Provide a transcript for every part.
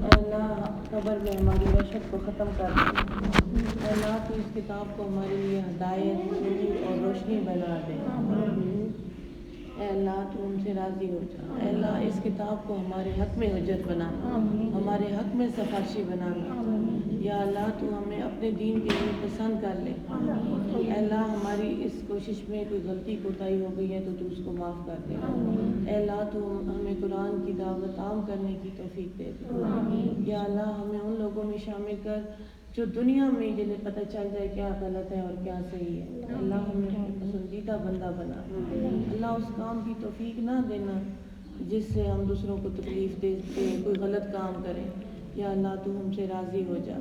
اے اللہ قبر میں ہماری وحشت کو ختم کر دے، اے اللہ تو اس کتاب کو ہمارے لیے ہدایت، نور اور روشنی بنا دے، اے اللہ تو ہم سے راضی ہو جا، اے اللہ اس کتاب کو ہمارے حق میں حجت بنا، ہمارے حق میں سفارشی بنانا، یا اللہ تو ہمیں اپنے دین کے لیے پسند کر لے، اے اللہ ہماری اس کوشش میں کوئی غلطی کوتاہی ہو گئی ہے تو اس کو معاف کر دے، اے اللہ تو ہمیں قرآن کی دعوت عام کرنے کی توفیق دے دے، یا اللہ ہمیں ان لوگوں میں شامل کر جو دنیا میں جنہیں پتہ چل جائے کیا غلط ہے اور کیا صحیح ہے، اللہ ہمیں اپنے پسندیدہ بندہ بنا، اللہ اس کام کی توفیق نہ دینا جس سے ہم دوسروں کو تکلیف دے کے کوئی غلط کام کریں، یا اللہ تو ہم سے راضی ہو جا،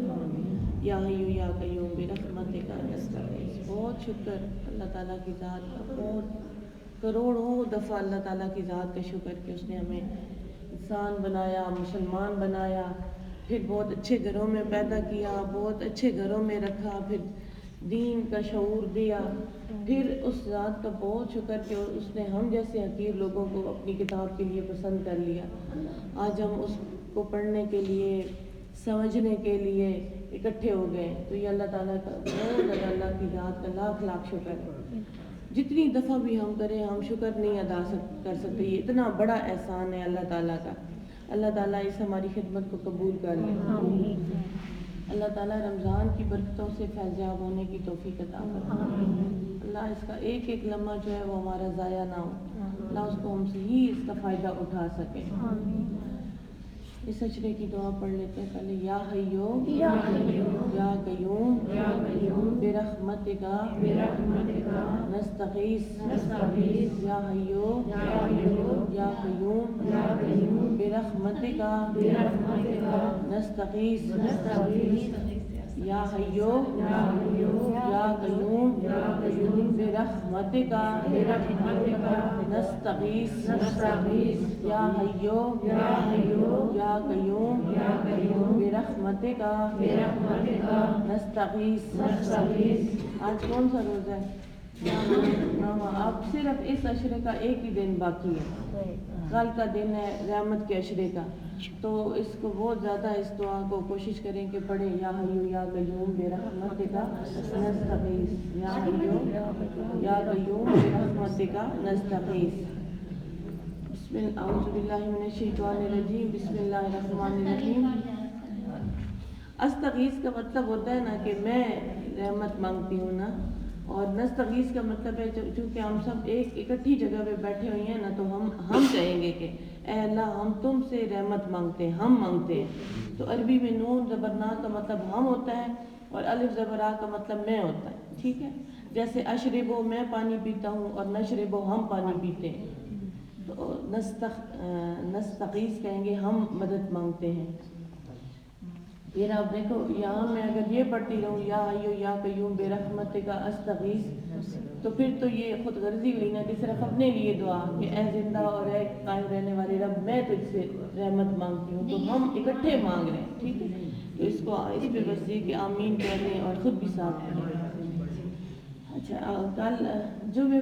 یا حیو یا قیوم برحمتک نستغیث۔ بہت شکر اللہ تعالیٰ کی ذات کا، بہت کروڑوں دفعہ اللہ تعالیٰ کی ذات کا شکر کہ اس نے ہمیں انسان بنایا، مسلمان بنایا، پھر بہت اچھے گھروں میں پیدا کیا، بہت اچھے گھروں میں رکھا، پھر دین کا شعور دیا، پھر اس ذات کا بہت شکر کہ اس نے ہم جیسے حقیر لوگوں کو اپنی کتاب کے لیے پسند کر لیا، آج ہم اس کو پڑھنے کے لیے، سمجھنے کے لیے اکٹھے ہو گئے، تو یہ اللہ تعالیٰ کا بہت زیادہ، اللہ کی ذات کا لاکھ لاکھ شکر ہے۔ جتنی دفعہ بھی ہم کریں ہم شکر نہیں ادا کر سکتے، یہ اتنا بڑا احسان ہے اللہ تعالیٰ کا، اللہ تعالیٰ اس ہماری خدمت کو قبول کر لے، اللہ تعالیٰ رمضان کی برکتوں سے فیضیاب ہونے کی توفیق عطا فرمائے، اللہ اس کا ایک ایک لمحہ جو ہے وہ ہمارا ضائع نہ ہو، اللہ اس کو ہم سے ہی اس کا فائدہ اٹھا سکے۔ اس اشرے کی دعا پڑھ لیتے ہیں پہلے، یا حیو یا قیوم برحمتک نستغیث، یا حیو یا قیوم برحمتک نستغیث، یا حیو یا قیوم برحمتک نستغیث، یا حیو یا قیوم برحمتک نستغیث۔ آج کون سا روزہ ہے؟ اب صرف اس عشرے کا ایک ہی دن باقی ہے، کل کا دن ہے رحمت کے عشرے کا، تو اس کو بہت زیادہ اس دعا کو کوشش کریں کہ پڑھیں، یا حیو یا قیوم برحمتک نستغیث، یا حیو یا قیوم برحمتک نستغیث۔ اعوذ باللہ من الشیطان الرجیم، بسم اللہ الرحمن الرحیم۔ استغیث کا مطلب ہوتا ہے نا کہ میں رحمت مانگتی ہوں نا، اور نستغیث کا مطلب ہے چونکہ ہم سب ایک اکٹھی جگہ پہ بیٹھے ہوئے ہیں نا، تو ہم کہیں گے کہ اے اللہ ہم تم سے رحمت مانگتے ہیں، ہم مانگتے ہیں، تو عربی میں نون زبر نا کا مطلب ہم ہوتا ہے اور الف زبر آ کا مطلب میں ہوتا ہے، ٹھیک ہے؟ جیسے اشربو میں پانی پیتا ہوں اور نشربو ہم پانی پیتے ہیں، تو نستغیث کہیں گے ہم مدد مانگتے ہیں۔ پھر آپ دیکھو یہاں میں اگر یہ پڑھتی رہوں، یا حیو یا قیوم برحمتک استغیث، تو پھر تو یہ خود غرضی ہوئی نا کہ صرف اپنے لیے دعا کہ اے زندہ اور اے قائم رہنے والے رب میں تجھ سے رحمت مانگتی ہوں، تو ہم اکٹھے مانگ رہے ہیں، ٹھیک ہے؟ تو اس پہ بس یہ کہ آمین کہہ دیں اور خود بھی ساتھ پڑھیں۔ اچھا کل جو میں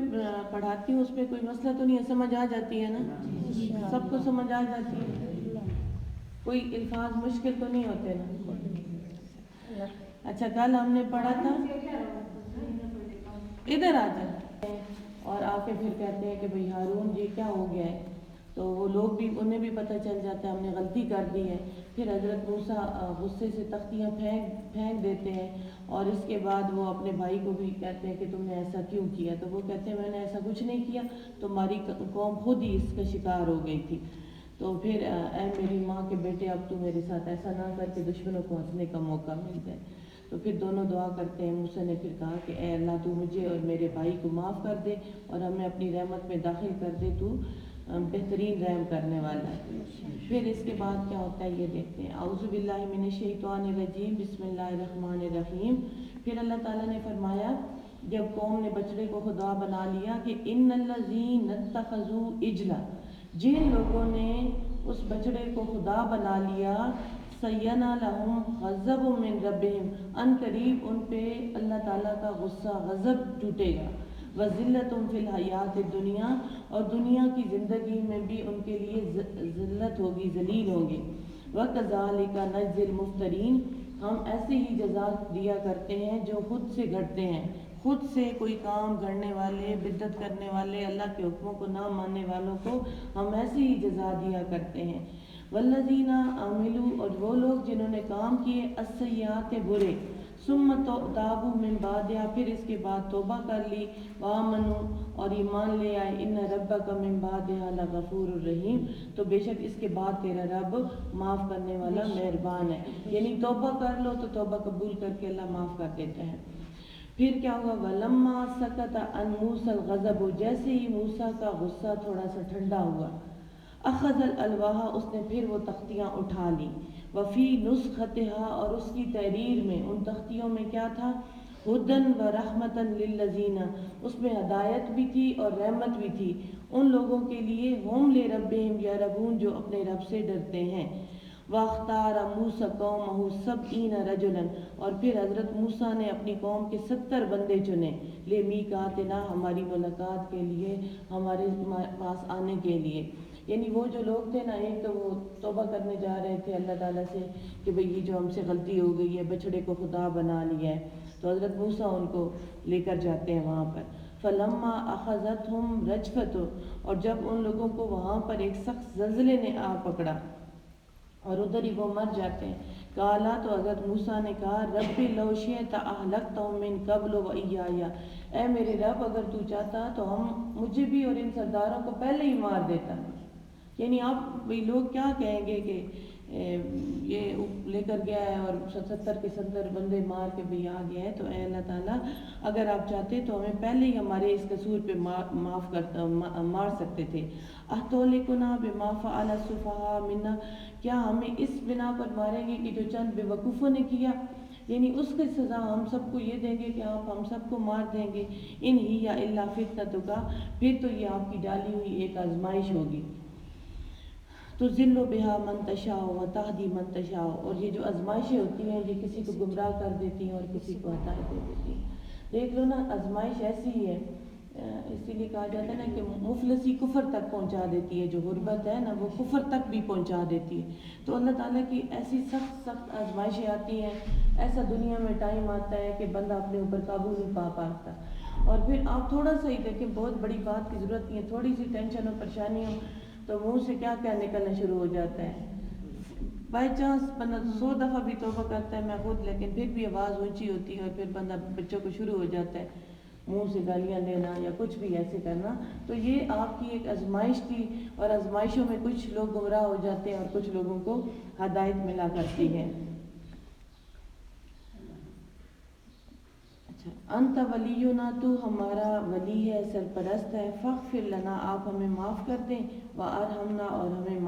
پڑھاتی ہوں اس میں کوئی مسئلہ تو نہیں ہے، سمجھ آ جاتی ہے نا؟ سب کو سمجھ آ جاتی ہے؟ کوئی الفاظ مشکل تو نہیں ہوتے نا؟ اچھا کل ہم نے پڑھا تھا، ادھر آ جائیں، اور آ کے پھر کہتے ہیں کہ بھئی ہارون جی کیا ہو گیا ہے، تو وہ لوگ بھی، انہیں بھی پتہ چل جاتا ہے ہم نے غلطی کر دی ہے، پھر حضرت موسیٰ غصے سے تختیاں پھینک دیتے ہیں، اور اس کے بعد وہ اپنے بھائی کو بھی کہتے ہیں کہ تم نے ایسا کیوں کیا، تو وہ کہتے ہیں میں نے ایسا کچھ نہیں کیا، تمہاری قوم خود ہی اس کا شکار ہو گئی تھی، تو پھر اے میری ماں کے بیٹے اب تو میرے ساتھ ایسا نہ کر کے دشمنوں کو ہنسنے کا موقع مل جائے، تو پھر دونوں دعا کرتے ہیں۔ موسیٰ نے پھر کہا کہ اے اللہ تو مجھے اور میرے بھائی کو معاف کر دے اور ہمیں اپنی رحمت میں داخل کر دے، تو بہترین رحم کرنے والا ہے۔ پھر اس کے بعد کیا ہوتا ہے یہ دیکھتے ہیں، اعوذ باللہ من الشیطان الرجیم، بسم اللہ الرحمن الرحیم۔ پھر اللہ تعالیٰ نے فرمایا جب قوم نے بچڑے کو خدا بنا لیا کہ ان الذین اتخذوا عجلا، جن لوگوں نے اس بچڑے کو خدا بنا لیا، سینا لہم غضب من ربہم، ان قریب ان پہ اللہ تعالیٰ کا غصہ، غضب ٹوٹے گا، وذلت فی الحیات الدنیا، اور دنیا کی زندگی میں بھی ان کے لیے ذلت ہوگی، ذلیل ہوں گے، وَكَذَلِكَ نَجْزِي الْمُفْتَرِينَ، ہم ایسے ہی جزا دیا کرتے ہیں جو خود سے گھڑتے ہیں، خود سے کوئی کام گھڑنے والے، بدعت کرنے والے، اللہ کے حکموں کو نہ ماننے والوں کو ہم ایسے ہی جزا دیا کرتے ہیں۔ والذین عملوا، اور وہ لوگ جنہوں نے کام کیے، السیئات برے، ثم تابوا من بعدها، پھر اس کے بعد توبہ کر لی، وآمنوا، اور ایمان لے آئے، ان ربک من بعدها لغفور الرحیم، تو بے شک اس کے بعد تیرا رب معاف کرنے والا مہربان ہے۔ یعنی توبہ کر لو تو توبہ قبول کر کے اللہ معاف کر دیتا ہے۔ پھر کیا ہوا، وَلَمَّا سَكَتَ عَنْ مُوسَى الْغَضَبُ، جیسے ہی موسیٰ کا غصہ تھوڑا سا ٹھنڈا ہوا، اخذ الالواح، اس نے پھر وہ تختیاں اٹھا لی، وفی نسختها، اور اس کی تحریر میں، ان تختیوں میں کیا تھا، ہدن و رحمتن للذین، اس میں ہدایت بھی تھی اور رحمت بھی تھی ان لوگوں کے لیے، ہم لربہم یرہبون، جو اپنے رب سے ڈرتے ہیں۔ واختار موسیٰ قومہ 70 رجلا، اور پھر حضرت موسیٰ نے اپنی قوم کے 70 بندے چنے، لمیقاتنا، ہماری ملاقات کے لیے، ہمارے پاس آنے کے لیے۔ یعنی وہ جو لوگ تھے نا، ایک تو وہ توبہ کرنے جا رہے تھے اللہ تعالیٰ سے کہ بھئی یہ جو ہم سے غلطی ہو گئی ہے، بچڑے کو خدا بنا لیا ہے، تو حضرت موسیٰ ان کو لے کر جاتے ہیں وہاں پر۔ فلما اخذتهم رجفۃ، اور جب ان لوگوں کو وہاں پر ایک سخت زلزلے نے آ پکڑا اور ادھر ہی وہ مر جاتے ہیں، کالا، تو حضرت موسیٰ نے کہا، رب لو شئت اہلکتہم من قبل وایایا، اے میرے رب اگر تو چاہتا تو مجھے بھی اور ان سرداروں کو پہلے ہی مار دیتا۔ یعنی آپ لوگ کیا کہیں گے کہ یہ لے کر گیا ہے اور 70 کے 70 بندے مار کے بھی آ گیا ہے، تو اے اللہ تعالیٰ اگر آپ چاہتے تو ہمیں پہلے ہی ہمارے اس قصور پہ مار سکتے تھے۔ اَتُهْلِكُنَا بِمَا فَعَلَ السُّفَهَاءُ مِنَّا، کیا ہمیں اس بنا پر ماریں گے کہ جو چند بے وقوفوں نے کیا، یعنی اس کی سزا ہم سب کو یہ دیں گے کہ آپ ہم سب کو مار دیں گے۔ ان ہی یا الا فتنتک، پھر تو یہ آپ کی ڈالی ہوئی ایک آزمائش ہوگی۔ تُضِلُّ بِهَا مَن تَشَاءُ وَتَهْدِي مَن تَشَاءُ، اور یہ جو آزمائشیں ہوتی ہیں یہ کسی کو گمراہ کر دیتی ہیں اور کسی کو ہدایت دے دیتی ہیں۔ دیکھ لو نا، آزمائش ایسی ہی ہے، اسی لیے کہا جاتا ہے نا کہ مفلسی کفر تک پہنچا دیتی ہے، جو غربت ہے نا وہ کفر تک بھی پہنچا دیتی ہے۔ تو اللہ تعالیٰ کی ایسی سخت سخت آزمائشیں آتی ہیں، ایسا دنیا میں ٹائم آتا ہے کہ بندہ اپنے اوپر قابو نہیں پا پاتا، اور پھر آپ تھوڑا سا ہی دیکھیں، بہت بڑی بات کی ضرورت نہیں ہے، تھوڑی سی ٹینشن اور پریشانی ہو تو منہ سے کیا کیا نکلنا شروع ہو جاتا ہے۔ بائی چانس بندہ 100 دفعہ بھی توبہ کرتا ہے، میں خود، لیکن پھر بھی آواز اونچی ہوتی ہے اور پھر بندہ بچوں کو شروع ہو جاتا ہے منہ سے گالیاں دینا یا کچھ بھی ایسے کرنا۔ تو یہ آپ کی ایک آزمائش تھی، اور آزمائشوں میں کچھ لوگ گمراہ ہو جاتے ہیں اور کچھ لوگوں کو ہدایت ملا کرتی ہے۔ انت ولینا، تو ہمارا ولی ہے، سرپرست ہے، فاغفر لنا، آپ ہمیں معاف کر دیں، وارحمنا، اور ہمیں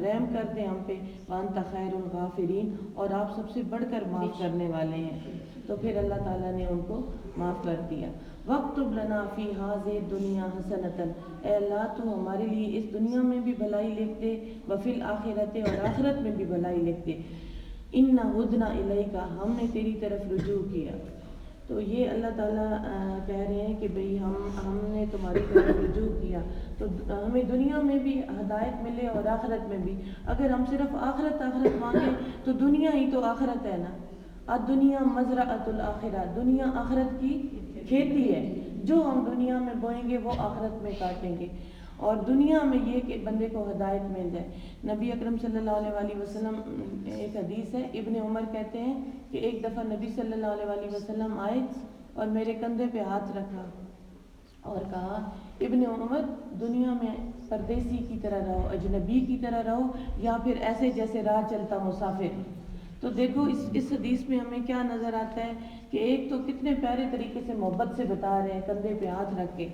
رحم کر دیں ہم پہ، وانت خیر الغافرین، اور آپ سب سے بڑھ کر معاف کرنے والے ہیں۔ تو پھر اللہ تعالیٰ نے ان کو معاف کر دیا۔ وَاكْتُبْ لَنَا فِي هَٰذِهِ الدُّنْيَا حَسَنَةً، اے اللہ تو ہمارے لیے اس دنیا میں بھی بھلائی لکھ دے، وَفِي الْآخِرَةِ، اور آخرت میں بھی بھلائی لکھ دے، اِنَّا هُدْنَا إِلَيْكَ، ہم نے تیری طرف رجوع کیا۔ تو یہ اللہ تعالیٰ کہہ رہے ہیں کہ بھئی ہم نے تمہاری طرف رجوع کیا، تو ہمیں دنیا میں بھی ہدایت ملے اور آخرت میں بھی۔ اگر ہم صرف آخرت مانگیں تو دنیا ہی تو آخرت ہے نا، الدنیا مزرعۃ الآخرہ، دنیا آخرت کی کھیتی ہے، جو ہم دنیا میں بوئیں گے وہ آخرت میں کاٹیں گے۔ اور دنیا میں یہ کہ بندے کو ہدایت مل جائے۔ نبی اکرم صلی اللہ علیہ وسلم، ایک حدیث ہے، ابن عمر کہتے ہیں کہ ایک دفعہ نبی صلی اللہ علیہ وسلم آئے اور میرے کندھے پہ ہاتھ رکھا اور کہا، ابن عمر، دنیا میں پردیسی کی طرح رہو، اجنبی کی طرح رہو، یا پھر ایسے جیسے راہ چلتا مسافر۔ تو دیکھو اس حدیث میں ہمیں کیا نظر آتا ہے کہ ایک تو کتنے پیارے طریقے سے محبت سے بتا رہے ہیں کندھے پہ ہاتھ رکھ کے۔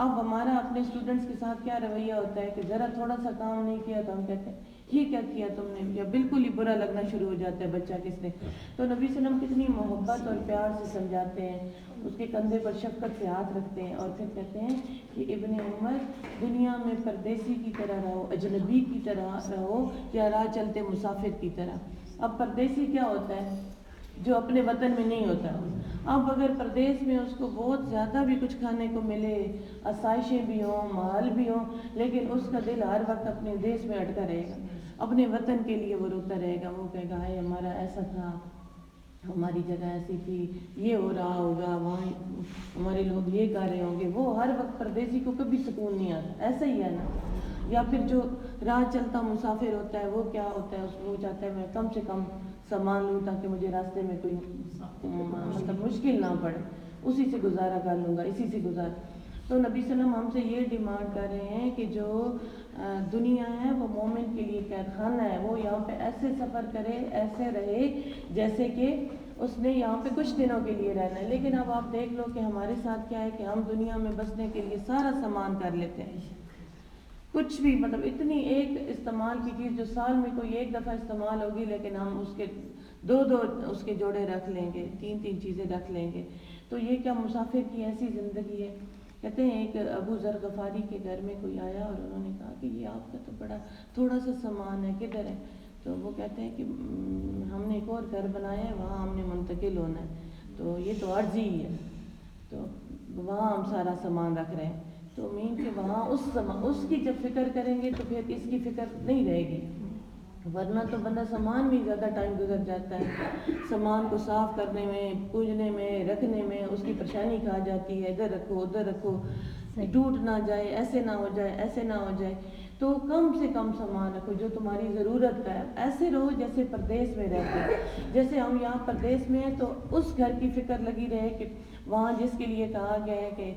اب ہمارا اپنے اسٹوڈنٹس کے ساتھ کیا رویہ ہوتا ہے کہ ذرا تھوڑا سا کام نہیں کیا تو ہم کہتے ہیں یہ کیا کیا تم نے، یا بالکل ہی برا لگنا شروع ہو جاتا ہے بچہ کس نے۔ تو نبی صلی اللہ علیہ وسلم کتنی محبت اور پیار سے سمجھاتے ہیں، اس کے کندھے پر شفقت سے ہاتھ رکھتے ہیں اور پھر کہتے ہیں کہ ابن عمر، دنیا میں پردیسی کی طرح رہو، اجنبی کی طرح رہو، یا راہ چلتے مسافر کی طرح۔ اب پردیسی کیا ہوتا ہے؟ جو اپنے وطن میں نہیں ہوتا۔ اب اگر پردیس میں اس کو بہت زیادہ بھی کچھ کھانے کو ملے، آسائشیں بھی ہوں، مال بھی ہوں، لیکن اس کا دل ہر وقت اپنے دیش میں اٹکا رہے گا، اپنے وطن کے لیے وہ روتا رہے گا، وہ کہے گا ہائے ہمارا ایسا تھا، ہماری جگہ ایسی تھی، یہ ہو رہا ہوگا، وہاں ہمارے لوگ یہ کر رہے ہوں گے۔ وہ ہر وقت پردیسی کو کبھی سکون نہیں آتا، ایسا ہی ہے نا۔ یا پھر جو راہ چلتا مسافر ہوتا ہے، وہ کیا ہوتا ہے، اس کو چاہتا ہے میں کم سے کم سامان لوں تاکہ مجھے راستے میں کوئی مطلب مشکل نہ پڑے، اسی سے گزارا کر لوں گا، اسی سے گزار۔ تو نبی صلی اللہ علیہ وسلم ہم سے یہ ڈیمانڈ کر رہے ہیں کہ جو دنیا ہے وہ مومن کے لیے قید خانہ ہے، وہ یہاں پہ ایسے سفر کرے، ایسے رہے جیسے کہ اس نے یہاں پہ کچھ دنوں کے لیے رہنا ہے۔ لیکن اب آپ دیکھ لو کہ ہمارے ساتھ کیا ہے کہ ہم دنیا میں بسنے کے لیے سارا سامان کر لیتے ہیں، کچھ بھی مطلب اتنی ایک استعمال کی چیز جو سال میں کوئی ایک دفعہ استعمال ہوگی، لیکن ہم اس کے دو اس کے جوڑے رکھ لیں گے، تین چیزیں رکھ لیں گے۔ تو یہ کیا مسافر کی ایسی زندگی ہے؟ کہتے ہیں ایک ابو ذر غفاری کے گھر میں کوئی آیا اور انہوں نے کہا کہ یہ آپ کا تو بڑا تھوڑا سا سامان ہے، کدھر ہے؟ تو وہ کہتے ہیں کہ ہم نے ایک اور گھر بنایا ہے، وہاں ہم نے منتقل ہونا ہے، تو یہ تو عرضی ہی ہے، تو وہاں ہم سارا سامان رکھ رہے ہیں۔ تو مین کہ وہاں اس کی جب فکر کریں گے تو پھر اس کی فکر نہیں رہے گی، ورنہ تو بندہ سامان میں زیادہ ٹائم گزر جاتا ہے، سامان کو صاف کرنے میں، پوجنے میں، رکھنے میں اس کی پریشانی کھا جاتی ہے، ادھر رکھو ادھر رکھو، ٹوٹ نہ جائے، ایسے نہ ہو جائے، ایسے نہ ہو جائے۔ تو کم سے کم سامان رکھو جو تمہاری ضرورت کا ہے، ایسے رہو جیسے پردیس میں رہتے ہیں۔ جیسے ہم یہاں پردیس میں ہیں تو اس گھر کی فکر لگی رہے کہ وہاں جس کے لیے کہا گیا ہے کہ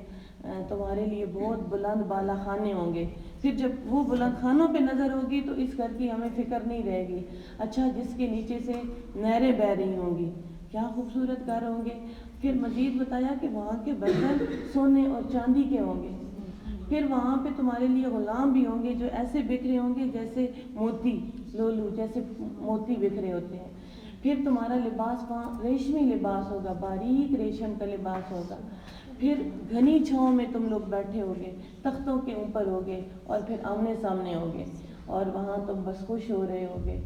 تمہارے لیے بہت بلند بالا خانے ہوں گے، پھر جب وہ بلند خانوں پہ نظر ہوگی تو اس گھر کی ہمیں فکر نہیں رہے گی۔ اچھا جس کے نیچے سے نہریں بہہ رہی ہوں گی، کیا خوبصورت گھر ہوں گے۔ پھر مزید بتایا کہ وہاں کے برتن سونے اور چاندی کے ہوں گے، پھر وہاں پہ تمہارے لیے غلام بھی ہوں گے جو ایسے بکھرے ہوں گے جیسے موتی، لولو جیسے موتی بکھرے ہوتے ہیں۔ پھر تمہارا لباس وہاں ریشمی لباس ہوگا، باریک ریشم کا لباس ہوگا۔ پھر گھنی چھاؤں میں تم لوگ بیٹھے ہوگے، تختوں کے اوپر ہوگے اور پھر آمنے سامنے ہوگے، اور وہاں تم بس خوش ہو رہے ہوگے،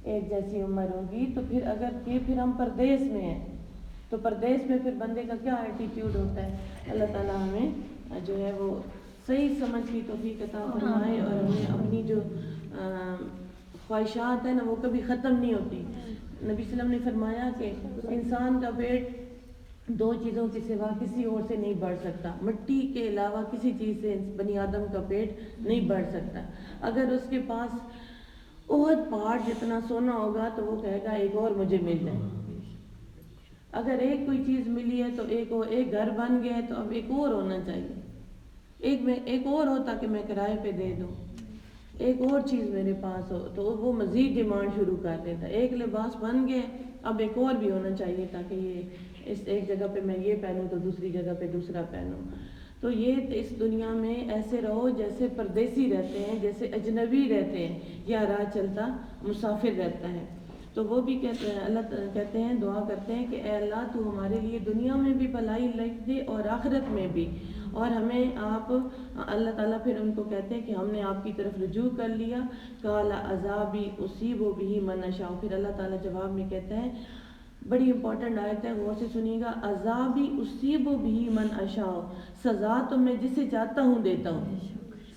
ایک جیسی عمر ہوگی۔ تو پھر اگر یہ پھر ہم پردیس میں ہیں تو پردیس میں پھر بندے کا کیا ایٹیٹیوڈ ہوتا ہے۔ اللہ تعالیٰ ہمیں جو ہے وہ صحیح سمجھ کی توفیق عطا فرمائے، اور ہمیں اپنی جو خواہشات ہیں نا وہ کبھی ختم نہیں ہوتی۔ نبی صلی اللہ علیہ وسلم نے فرمایا کہ انسان کا پیٹ دو چیزوں کے سوا کسی اور سے نہیں بڑھ سکتا، مٹی کے علاوہ کسی چیز سے بنی آدم کا پیٹ نہیں بڑھ سکتا۔ اگر اس کے پاس احد پہاڑ جتنا سونا ہوگا تو وہ کہے گا ایک اور مجھے مل جائے۔ اگر ایک کوئی چیز ملی ہے تو ایک گھر بن گیا ہے تو اب ایک اور ہونا چاہیے، ایک اور ہو تاکہ میں کرائے پہ دے دوں، ایک اور چیز میرے پاس ہو، تو وہ مزید ڈیمانڈ شروع کر دیتا ہے۔ ایک لباس بن گیا اب ایک اور بھی ہونا چاہیے تاکہ یہ اس ایک جگہ پہ میں یہ پہنوں تو دوسری جگہ پہ دوسرا پہنوں۔ تو یہ اس دنیا میں ایسے رہو جیسے پردیسی رہتے ہیں، جیسے اجنبی رہتے ہیں یا راہ چلتا مسافر رہتا ہے۔ تو وہ بھی کہتے ہیں، اللہ کہتے ہیں، دعا کرتے ہیں کہ اے اللہ تو ہمارے لیے دنیا میں بھی بھلائی لکھ دے اور آخرت میں بھی، اور ہمیں آپ اللہ تعالیٰ پھر ان کو کہتے ہیں کہ ہم نے آپ کی طرف رجوع کر لیا، قال عذابی اصیب بہ من اشاء۔ پھر اللہ تعالیٰ جواب میں کہتا ہے، بڑی امپورٹنٹ آیت ہے، غور سے سنیے گا، عذابی اصیب بہ من اشاء، سزا تو میں جسے چاہتا ہوں دیتا ہوں،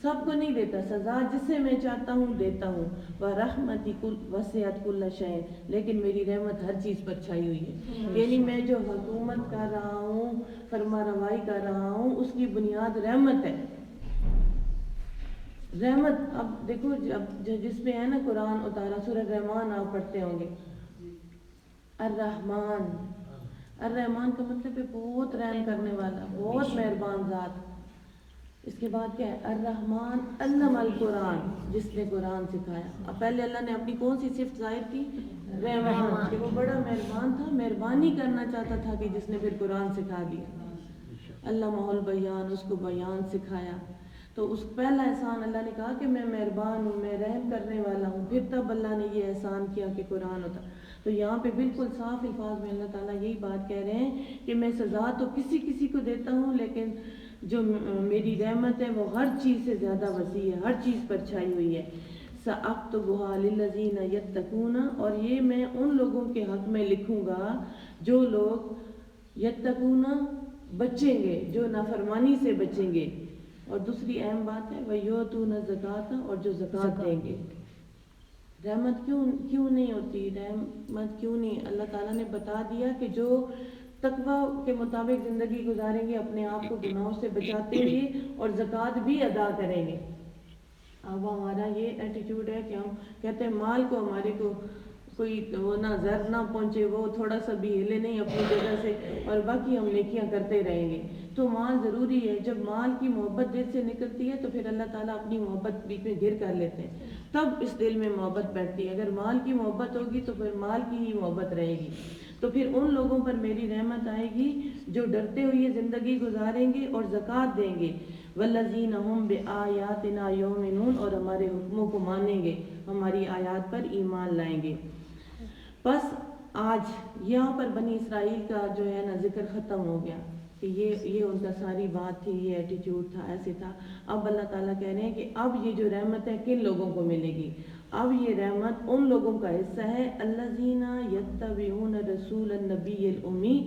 سب کو نہیں دیتا، سزا جسے میں چاہتا ہوں دیتا ہوں، وَرَحْمَتِي وَسِعَتْ كُلَّ شَيْءٍ، لیکن میری رحمت ہر چیز پر چھائی ہوئی ہے۔ یعنی میں جو حکومت کر رہا ہوں، فرما روائی کر رہا ہوں، اس کی بنیاد رحمت ہے۔ رحمت، اب دیکھو جس پہ ہے نا قرآن اتارا، سورہ الرحمن آپ پڑھتے ہوں گے، الرحمن، الرحمن کا مطلب ہے بہت رحم کرنے والا، بہت مہربان ذات۔ اس کے بعد کیا ہے، الرحمن علم القرآن، جس نے قرآن سکھایا۔ اب پہلے اللہ نے اپنی کون سی صفت ظاہر کی، رحمان، کہ وہ بڑا مہربان تھا، مہربانی کرنا چاہتا تھا کہ جس نے پھر قرآن سکھا دیا، علمہ البیان، اس کو بیان سکھایا۔ تو اس پہلا احسان اللہ نے کہا کہ میں مہربان ہوں، میں رحم کرنے والا ہوں، پھر تب اللہ نے یہ احسان کیا کہ قرآن ہوتا۔ تو یہاں پہ بالکل صاف الفاظ میں اللہ تعالیٰ یہی بات کہہ رہے ہیں کہ میں سزا تو کسی کو دیتا ہوں، لیکن جو میری رحمت ہے وہ ہر چیز سے زیادہ وسیع ہے، ہر چیز پر چھائی ہوئی ہے۔ سَأَكْتُبُهَا لِلَّذِينَ يَتَّقُونَ، اور یہ میں ان لوگوں کے حق میں لکھوں گا جو لوگ یتقون بچیں گے، جو نافرمانی سے بچیں گے، اور دوسری اہم بات ہے وَيُؤْتُونَ الزَّكَاةَ، اور جو زکوٰۃ دیں گے۔ رحمت کیوں نہیں ہوتی، رحمت کیوں نہیں؟ اللہ تعالیٰ نے بتا دیا کہ جو تقویٰ کے مطابق زندگی گزاریں گے، اپنے آپ کو گناہوں سے بچاتے ہوئے اور زکوٰۃ بھی ادا کریں گے۔ اب ہمارا یہ ایٹیٹیوڈ ہے کہ ہم کہتے ہیں مال کو ہمارے کو کوئی وہ نہ زر نہ پہنچے، وہ تھوڑا سا بھی ہلے نہیں اپنی جگہ سے، اور باقی ہم نیکیاں کرتے رہیں گے۔ تو مال ضروری ہے، جب مال کی محبت دل سے نکلتی ہے تو پھر اللہ تعالیٰ اپنی محبت بیچ میں گر کر لیتے ہیں، تب اس دل میں محبت بیٹھتی ہے۔ اگر مال کی محبت ہوگی تو پھر مال کی ہی محبت رہے گی، تو پھر ان لوگوں پر میری رحمت آئے گی جو ڈرتے ہوئے زندگی گزاریں گے اور زکوٰۃ دیں گے۔ والذین هم بآیاتنا یؤمنون، اور ہمارے حکموں کو مانیں گے، ہماری آیات پر ایمان لائیں گے۔ بس آج یہاں پر بنی اسرائیل کا جو ہے نا ذکر ختم ہو گیا کہ یہ ان کا ساری بات تھی، یہ ایٹیٹیوڈ تھا، ایسے تھا۔ اب اللہ تعالیٰ کہہ رہے ہیں کہ اب یہ جو رحمت ہے کن لوگوں کو ملے گی؟ اب یہ رحمت ان لوگوں کا حصہ ہے الذین یتبعون رسول النبی الامی،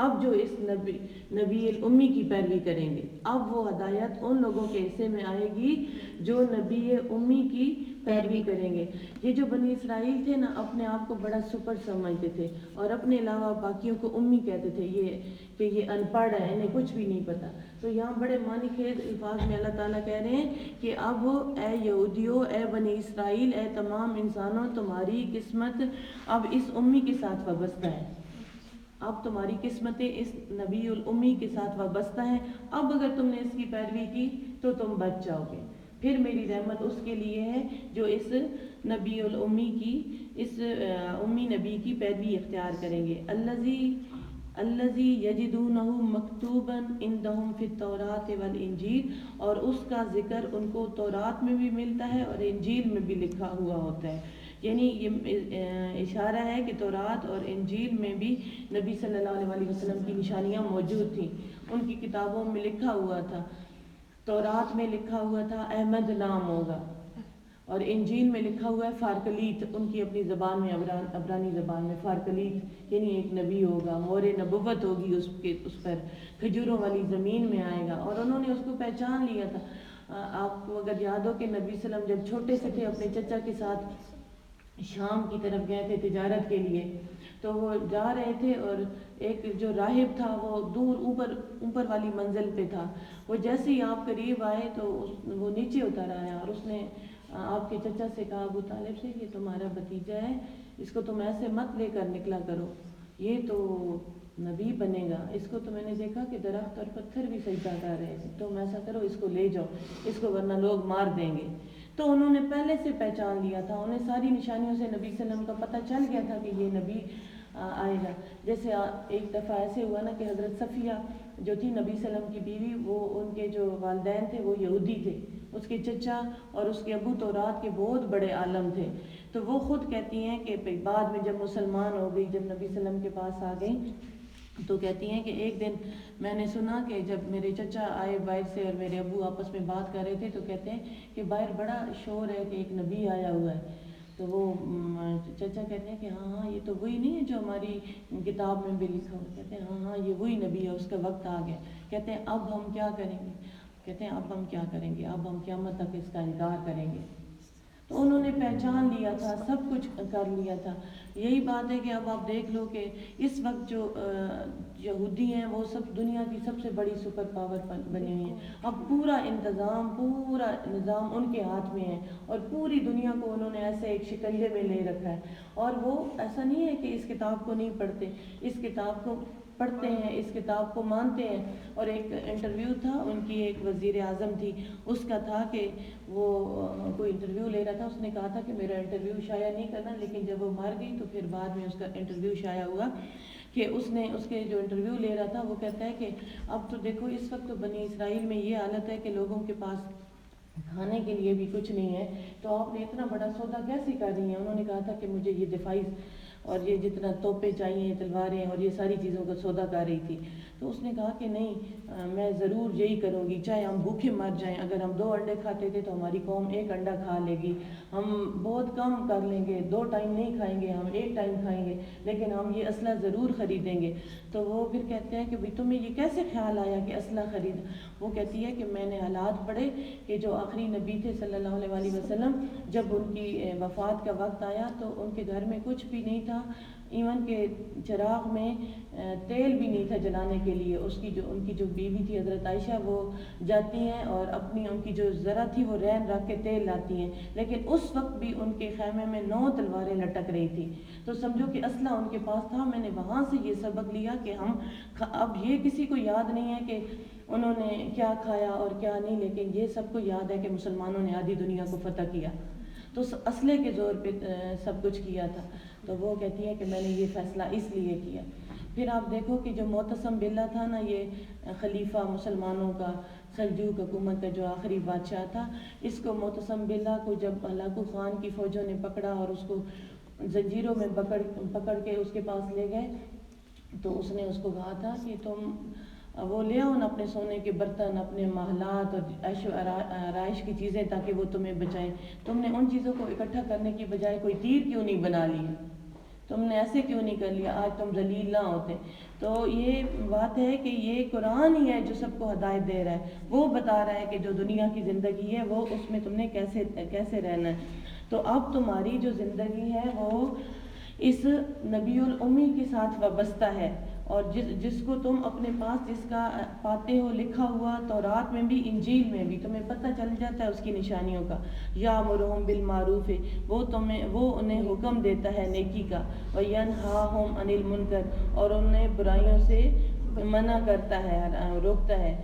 اب جو اس نبی الامی کی پیروی کریں گے، اب وہ ہدایت ان لوگوں کے حصے میں آئے گی جو نبی امی کی پیروی کریں گے۔ یہ جو بنی اسرائیل تھے نا، اپنے آپ کو بڑا سپر سمجھتے تھے اور اپنے علاوہ باقیوں کو امی کہتے تھے، کہ یہ ان پڑھ ہے، انہیں کچھ بھی نہیں پتہ۔ تو یہاں بڑے معنی خیز الفاظ میں اللہ تعالیٰ کہہ رہے ہیں کہ اب اے یہودیو، اے بنی اسرائیل، اے تمام انسانوں، تمہاری قسمت اب اس امی کے ساتھ وابستہ ہے۔ اب تمہاری قسمتیں اس نبی الامی کے ساتھ وابستہ ہیں۔ اب اگر تم نے اس کی پیروی کی تو تم بچ جاؤ گے۔ پھر میری رحمت اس کے لیے ہے جو اس نبی الامی کی، اس امی نبی کی پیروی اختیار کریں گے۔ الذی یجدونہ مکتوبا عندہم فی التوراۃ والانجیل، اور اس کا ذکر ان کو تورات میں بھی ملتا ہے اور انجیل میں بھی لکھا ہوا ہوتا ہے۔ یعنی یہ اشارہ ہے کہ تورات اور انجیل میں بھی نبی صلی اللہ علیہ وسلم کی نشانیاں موجود تھیں، ان کی کتابوں میں لکھا ہوا تھا۔ تورات میں لکھا ہوا تھا احمد نام ہوگا، اور انجیل میں لکھا ہوا ہے فارکلیت، ان کی اپنی زبان میں، عبرانی زبان میں فارکلیت، یعنی ایک نبی ہوگا، مور نبوت ہوگی اس پر، کھجوروں والی زمین میں آئے گا، اور انہوں نے اس کو پہچان لیا تھا۔ آپ کو اگر یاد ہو کہ نبی صلی اللہ علیہ وسلم جب چھوٹے سے تھے اپنے چچا کے ساتھ شام کی طرف گئے تھے تجارت کے لیے، تو وہ جا رہے تھے اور ایک جو راہب تھا وہ دور اوپر والی منزل پہ تھا، وہ جیسے ہی آپ قریب آئے تو وہ نیچے اتر آیا، اور اس نے آپ کے چچا سے کہا، ابو طالب سے، یہ تمہارا بھتیجا ہے، اس کو تم ایسے مت لے کر نکلا کرو، یہ تو نبی بنے گا، اس کو تو میں نے دیکھا کہ درخت اور پتھر بھی سجدہ کر رہے ہیں، تم ایسا کرو اس کو لے جاؤ، اس کو ورنہ لوگ مار دیں گے۔ تو انہوں نے پہلے سے پہچان لیا تھا، انہیں ساری نشانیوں سے نبی صلی اللہ علیہ وسلم کا پتہ چل گیا تھا کہ یہ نبی آئے گا۔ جیسے ایک دفعہ ایسے ہوا نا کہ حضرت صفیہ جو تھی نبی صلی اللہ علیہ وسلم کی بیوی، وہ ان کے جو والدین تھے وہ یہودی تھے، اس کے چچا اور اس کے ابو تورات کے بہت بڑے عالم تھے، تو وہ خود کہتی ہیں کہ بعد میں جب مسلمان ہو گئی، جب نبی صلی اللہ علیہ وسلم کے پاس آ گئی، تو کہتی ہیں کہ ایک دن میں نے سنا کہ جب میرے چچا آئے باہر سے اور میرے ابو آپس میں بات کر رہے تھے، تو کہتے ہیں کہ باہر بڑا شور ہے کہ ایک نبی آیا ہوا ہے۔ تو وہ چچا کہتے ہیں کہ ہاں یہ تو وہی نہیں ہے جو ہماری کتاب میں بھی لکھا ہوا۔ کہتے ہیں ہاں یہ وہی نبی ہے، اس کا وقت آ گیا۔ کہتے ہیں اب ہم کیا کریں گے؟ کہتے ہیں اب ہم کیا کریں گے، اب ہم قیامت تک اس کا انکار کریں گے۔ تو انہوں نے پہچان لیا تھا، سب کچھ کر لیا تھا۔ یہی بات ہے کہ اب آپ دیکھ لو کہ اس وقت جو یہودی ہیں وہ سب دنیا کی سب سے بڑی سپر پاور بنے ہوئے ہیں۔ اب پورا انتظام، پورا نظام ان کے ہاتھ میں ہے، اور پوری دنیا کو انہوں نے ایسے ایک شکنجے میں لے رکھا ہے، اور وہ ایسا نہیں ہے کہ اس کتاب کو نہیں پڑھتے، اس کتاب کو پڑھتے ہیں، اس کتاب کو مانتے ہیں۔ اور ایک انٹرویو تھا، ان کی ایک وزیر اعظم تھی، اس کا تھا کہ وہ کوئی انٹرویو لے رہا تھا، اس نے کہا تھا کہ میرا انٹرویو شائع نہیں کرنا، لیکن جب وہ مر گئی تو پھر بعد میں اس کا انٹرویو شائع ہوا کہ اس نے اس کے جو انٹرویو لے رہا تھا وہ کہتا ہے کہ اب تو دیکھو اس وقت تو بنی اسرائیل میں یہ حالت ہے کہ لوگوں کے پاس کھانے کے لیے بھی کچھ نہیں ہے، تو آپ نے اتنا بڑا سودا کیسے کر رہی ہیں؟ انہوں نے کہا تھا کہ مجھے یہ دفاعی اور یہ جتنا توپے چاہیے، تلواریں اور یہ ساری چیزوں کا سودا کر رہی تھی۔ تو اس نے کہا کہ نہیں میں ضرور یہی کروں گی، چاہے ہم بھوکے مر جائیں، اگر ہم 2 انڈے کھاتے تھے تو ہماری قوم 1 انڈا کھا لے گی، ہم بہت کم کر لیں گے، 2 ٹائم نہیں کھائیں گے، ہم 1 ٹائم کھائیں گے، لیکن ہم یہ اسلحہ ضرور خریدیں گے۔ تو وہ پھر کہتے ہیں کہ بھئی تمہیں یہ کیسے خیال آیا کہ اسلحہ خرید؟ وہ کہتی ہے کہ میں نے حالات پڑھے کہ جو آخری نبی تھے صلی اللہ علیہ وسلم، جب ان کی وفات کا وقت آیا تو ان کے گھر میں کچھ بھی نہیں تھا، ایون کہ چراغ میں تیل بھی نہیں تھا جلانے کے لیے۔ ان کی جو بیوی تھی حضرت عائشہ، وہ جاتی ہیں اور ان کی جو ذرا تھی وہ رین رکھ کے تیل لاتی ہیں، لیکن اس وقت بھی ان کے خیمے میں 9 تلواریں لٹک رہی تھی۔ تو سمجھو کہ اسلحہ ان کے پاس تھا۔ میں نے وہاں سے یہ سبق لیا کہ اب یہ کسی کو یاد نہیں ہے کہ انہوں نے کیا کھایا اور کیا نہیں، لیکن یہ سب کو یاد ہے کہ مسلمانوں نے آدھی دنیا کو فتح کیا، تو اسلحے کے زور پہ سب کچھ کیا تھا۔ تو وہ کہتی ہے کہ میں نے یہ فیصلہ اس لیے کیا۔ پھر آپ دیکھو کہ جو معتصم باللہ تھا نا، یہ خلیفہ مسلمانوں کا، سلجوق حکومت کا جو آخری بادشاہ تھا، اس کو معتصم باللہ کو جب ہلاکو خان کی فوجوں نے پکڑا اور اس کو زنجیروں میں پکڑ کے اس کے پاس لے گئے، تو اس نے اس کو کہا تھا کہ تم وہ لے آؤ نا اپنے سونے کے برتن، اپنے محلات اور عیش و آرائش کی چیزیں تاکہ وہ تمہیں بچائیں۔ تم نے ان چیزوں کو اکٹھا کرنے کی بجائے کوئی تیر کیوں نہیں بنا لی؟ تم نے ایسے کیوں نہیں کر لیا؟ آج تم ذلیل نہ ہوتے۔ تو یہ بات ہے کہ یہ قرآن ہی ہے جو سب کو ہدایت دے رہا ہے، وہ بتا رہا ہے کہ جو دنیا کی زندگی ہے وہ اس میں تم نے کیسے رہنا ہے۔ تو اب تمہاری جو زندگی ہے وہ اس نبی الامی کے ساتھ وابستہ ہے، اور جس کو تم اپنے پاس جس کا پاتے ہو لکھا ہوا تورات میں بھی انجیل میں بھی، تمہیں پتہ چل جاتا ہے اس کی نشانیوں کا۔ یامرہم بالمعروف، وہ انہیں حکم دیتا ہے نیکی کا، وینہاہم عن المنکر، اور انہیں برائیوں سے منع کرتا ہے، روکتا ہے،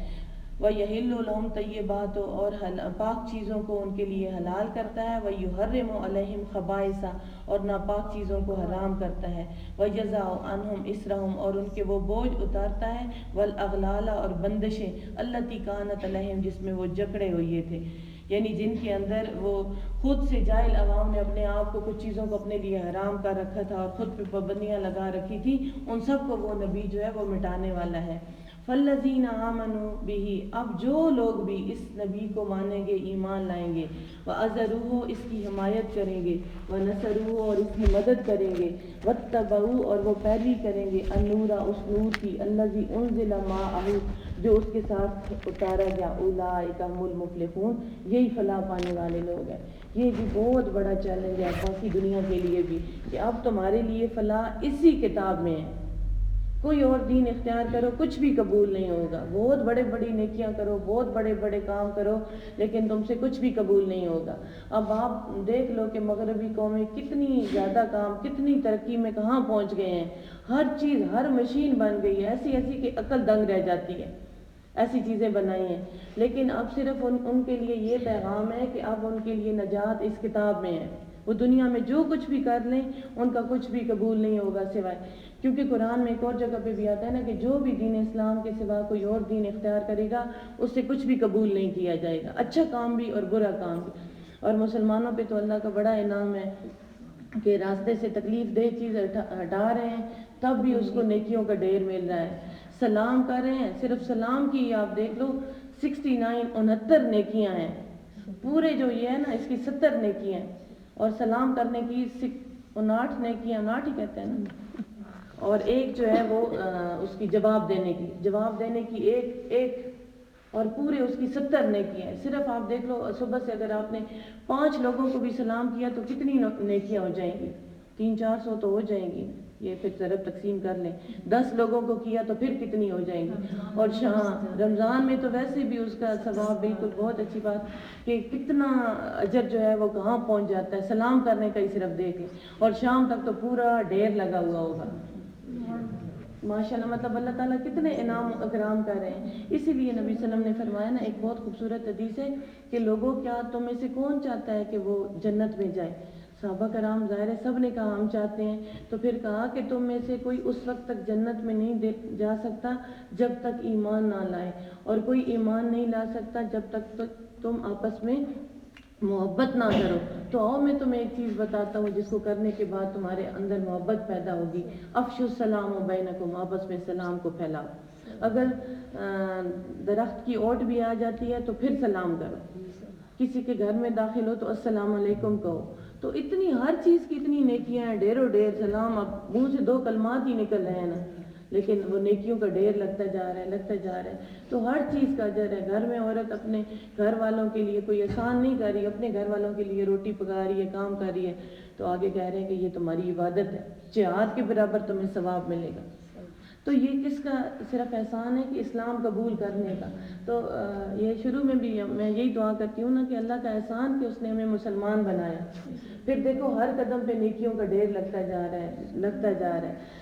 وَيَحِلُّ لَهُمْ طَيِّبَاتُ، اور پاک چیزوں کو ان کے لیے حلال کرتا ہے، وَيُحَرِّمُ عَلَيْهِمْ خَبَائِثَ، اور ناپاک چیزوں کو حرام کرتا ہے، وَيَضَعُ عَنْهُمْ إِصْرَهُمْ، اور ان کے وہ بوجھ اتارتا ہے، وَالْأَغْلَالَ، اور بندشیں، الَّتِي كَانَتْ عَلَيْهِمْ، جس میں وہ جکڑے ہوئے تھے، یعنی جن کے اندر وہ خود سے جاہل عوام نے اپنے آپ کو کچھ چیزوں کو اپنے لیے حرام کر رکھا تھا اور خود پہ پابندیاں لگا رکھی تھی، ان سب کو وہ نبی جو ہے وہ مٹانے والا ہے۔ فَالَّذِينَ آمَنُوا بِهِ، اب جو لوگ بھی اس نبی کو مانیں گے، ایمان لائیں گے، وَعَزَرُوهُ، اس کی حمایت کریں گے، وَنَصَرُوهُ، اور اس کی مدد کریں گے، وَاتَّبَعُوا، اور وہ پیروی کریں گے، النُّورَ، اس نور کی، الَّذِي أُنزِلَ مَعَهُ، جو اس کے ساتھ اتارا گیا، أُولَٰئِکَ هُمُ الْمُفْلِحُونَ، یہی فلاح پانے والے لوگ ہیں۔ یہ بھی بہت بڑا چیلنج ہے باقی دنیا کے لیے بھی، کہ اب تمہارے لیے فلاح اسی کتاب میں ہے۔ کوئی اور دین اختیار کرو، کچھ بھی قبول نہیں ہوگا، بہت بڑی نیکیاں کرو، بہت بڑے کام کرو، لیکن تم سے کچھ بھی قبول نہیں ہوگا۔ اب آپ دیکھ لو کہ مغربی قومیں کتنی زیادہ کام، کتنی ترقی میں کہاں پہنچ گئے ہیں، ہر چیز، ہر مشین بن گئی ہے، ایسی کہ عقل دنگ رہ جاتی ہے، ایسی چیزیں بنائی ہیں، لیکن اب صرف ان کے لیے یہ پیغام ہے کہ اب ان کے لیے نجات اس کتاب میں ہے۔ وہ دنیا میں جو کچھ بھی کر لیں ان کا کچھ بھی قبول نہیں ہوگا، سوائے، کیونکہ قرآن میں ایک اور جگہ پہ بھی آتا ہے نا کہ جو بھی دین اسلام کے سوا کوئی اور دین اختیار کرے گا اس سے کچھ بھی قبول نہیں کیا جائے گا، اچھا کام بھی اور برا کام بھی۔ اور مسلمانوں پہ تو اللہ کا بڑا انعام ہے کہ راستے سے تکلیف دہ چیز ہٹا رہے ہیں، تب بھی اس کو نیکیوں کا ڈھیر مل رہا ہے۔ سلام کر رہے ہیں، صرف سلام کی آپ دیکھ لو 69 نیکیاں ہیں، پورے جو یہ ہے نا اس کی 70 نیکیاں ہیں، اور سلام کرنے کی 59 نیکیاں، 59 ہی کہتے ہیں نا، اور ایک جو ہے وہ اس کی جواب دینے کی ایک اور پورے اس کی 70 نیکیاں ہیں۔ صرف آپ دیکھ لو صبح سے اگر آپ نے 5 لوگوں کو بھی سلام کیا تو کتنی نیکیاں ہو جائیں گی، 300-400 تو ہو جائیں گی، یہ پھر ضرب تقسیم کر لیں، 10 لوگوں کو کیا تو پھر کتنی ہو جائیں گی۔ اور رمضان میں تو ویسے بھی اس کا ثواب بالکل بہت اچھی بات کہ کتنا اجر جو ہے وہ کہاں پہنچ جاتا ہے، سلام کرنے کا ہی صرف دیکھ لیں، اور شام تک تو پورا ڈھیر لگا ہوا ہوگا۔ ماشاءاللہ، مطلب اللہ تعالیٰ کتنے انعام و اکرام کر رہے ہیں۔ اسی لیے نبی صلی اللہ علیہ وسلم نے فرمایا نا، ایک بہت خوبصورت حدیث ہے کہ لوگوں، کیا تم میں سے کون چاہتا ہے کہ وہ جنت میں جائے؟ صحابہ کرام ظاہر ہے سب نے کہا ہم چاہتے ہیں، تو پھر کہا کہ تم میں سے کوئی اس وقت تک جنت میں نہیں جا سکتا جب تک ایمان نہ لائے، اور کوئی ایمان نہیں لا سکتا جب تک تم آپس میں محبت نہ کرو۔ تو آؤ میں تمہیں ایک چیز بتاتا ہوں جس کو کرنے کے بعد تمہارے اندر محبت پیدا ہوگی، افشوا السلام بینکم، آپس میں سلام کو پھیلاؤ۔ اگر درخت کی اوٹ بھی آ جاتی ہے تو پھر سلام کرو، کسی کے گھر میں داخل ہو تو السلام علیکم کہو. تو اتنی ہر چیز کی اتنی نیکیاں ہیں، ڈھیر و ڈھیر سلام. اب منہ سے 2 کلمات ہی نکل رہے ہیں نا، لیکن وہ نیکیوں کا ڈھیر لگتا جا رہا ہے، لگتا جا رہا ہے. تو ہر چیز کا اجر ہے. گھر میں عورت اپنے گھر والوں کے لیے کوئی احسان نہیں کر رہی، اپنے گھر والوں کے لیے روٹی پکا رہی ہے، کام کر رہی ہے، تو آگے کہہ رہے ہیں کہ یہ تمہاری عبادت ہے، جہاد کے برابر تمہیں ثواب ملے گا. تو یہ کس کا صرف احسان ہے کہ اسلام قبول کرنے کا. تو یہ شروع میں بھی میں یہی دعا کرتی ہوں نا کہ اللہ کا احسان کہ اس نے ہمیں مسلمان بنایا. پھر دیکھو ہر قدم پہ نیکیوں کا ڈھیر لگتا جا رہا ہے، لگتا جا رہا ہے.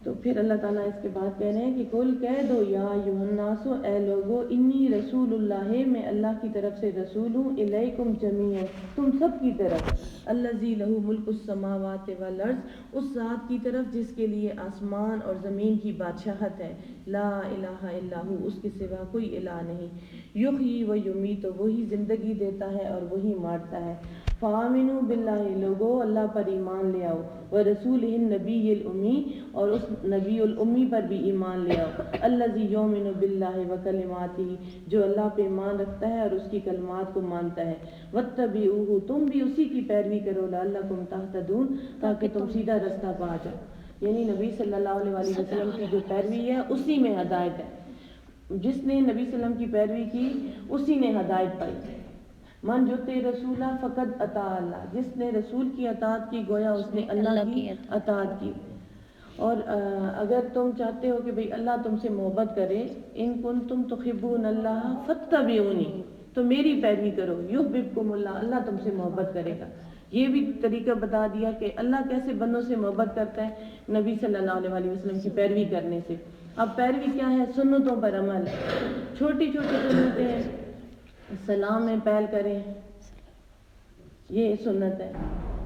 تو پھر اللہ تعالیٰ اس کے بعد کہہ رہے ہیں کہ قل کہہ دو یا ایھا الناس، اے لوگو، انی رسول اللہ، میں اللہ کی طرف سے رسول ہوں، الیکم جمیعا، تم سب کی طرف، الذی لہ ملک السماوات والارض، اس ذات کی طرف جس کے لیے آسمان اور زمین کی بادشاہت ہے، لا الہ الا ہو، اس کے سوا کوئی الہ نہیں، یحیی و یمیت، وہی زندگی دیتا ہے اور وہی مارتا ہے. فآمنوا باللہ، لوگو اللہ پر ایمان لے آؤ، ورسولہ النبی الامی، اور اس نبی الامی پر بھی ایمان لے آؤ، الذی یؤمن باللہ وکلماتہ، جو اللہ پہ ایمان رکھتا ہے اور اس کی کلمات کو مانتا ہے. واتبعوہ، تم بھی اسی کی پیروی کرو، لعلکم تہتدون، تاکہ تم سیدھا رستہ پا جاؤ. یعنی نبی صلی اللہ علیہ وسلم کی جو پیروی ہے اسی میں ہدایت ہے. جس نے نبی صلی اللہ علیہ وسلم کی پیروی کی اسی نے ہدایت پائی. من یطع رسولہ فقد اطاع اللہ، جس نے رسول کی اطاعت کی گویا اس نے اللہ کی اطاعت کی. اور اگر تم چاہتے ہو کہ بھئی اللہ تم سے محبت کرے، ان کنتم تحبون اللہ فاتبعونی، تو میری پیروی کرو، یحببکم اللہ، اللہ تم سے محبت کرے گا. یہ بھی طریقہ بتا دیا کہ اللہ کیسے بندوں سے محبت کرتا ہے، نبی صلی اللہ علیہ وسلم کی پیروی کرنے سے. اب پیروی کیا ہے؟ سنتوں پر عمل. چھوٹی چھوٹی سنتیں ہیں، سلام میں پہل کریں، یہ سنت ہے.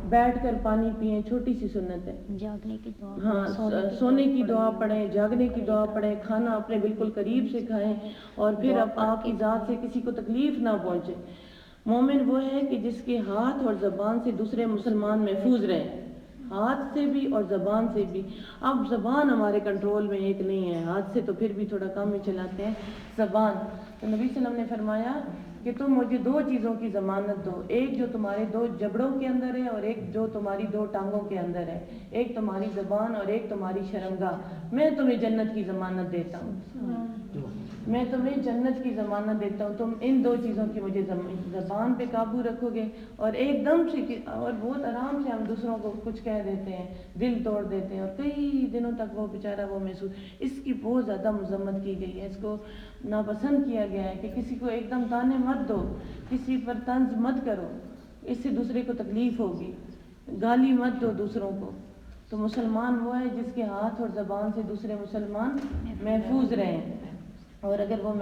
بیٹھ کر پانی پئیں، چھوٹی سی سنت ہے. جاگنے کی دعا، ہاں، سونے کی دعا پڑھیں، جاگنے کی دعا پڑھیں، کھانا اپنے بالکل قریب سے کھائیں، اور پھر اب آپ کی ذات سے کسی کو تکلیف نہ پہنچے. مومن وہ ہے کہ جس کے ہاتھ اور زبان سے دوسرے مسلمان محفوظ رہیں، ہاتھ سے بھی اور زبان سے بھی. اب زبان ہمارے کنٹرول میں ایک نہیں ہے، ہاتھ سے تو پھر بھی تھوڑا کم ہی چلاتے ہیں، زبان. تو نبی صلی اللہ علیہ وسلم نے فرمایا کہ تم مجھے 2 چیزوں کی ضمانت دو، ایک جو تمہارے 2 جبڑوں کے اندر ہے اور ایک جو تمہاری 2 ٹانگوں کے اندر ہے، ایک تمہاری زبان اور ایک تمہاری شرمگاہ. میں تمہیں جنت کی ضمانت دیتا ہوں، میں تمہیں جنت کی ضمانت دیتا ہوں. تم ان 2 چیزوں کی مجھے زبان پہ قابو رکھو گے، اور ایک دم سے اور بہت آرام سے ہم دوسروں کو کچھ کہہ دیتے ہیں، دل توڑ دیتے ہیں، اور کئی دنوں تک وہ بیچارہ وہ محسوس. اس کی بہت زیادہ مذمت کی گئی ہے، اس کو ناپسند کیا گیا ہے کہ کسی کو ایک دم تانے مت دو، کسی پر طنز مت کرو، اس سے دوسرے کو تکلیف ہوگی، گالی مت دو دوسروں کو. تو مسلمان وہ ہے جس کے ہاتھ اور زبان سے دوسرے مسلمان محفوظ رہیں. اور اگر وہ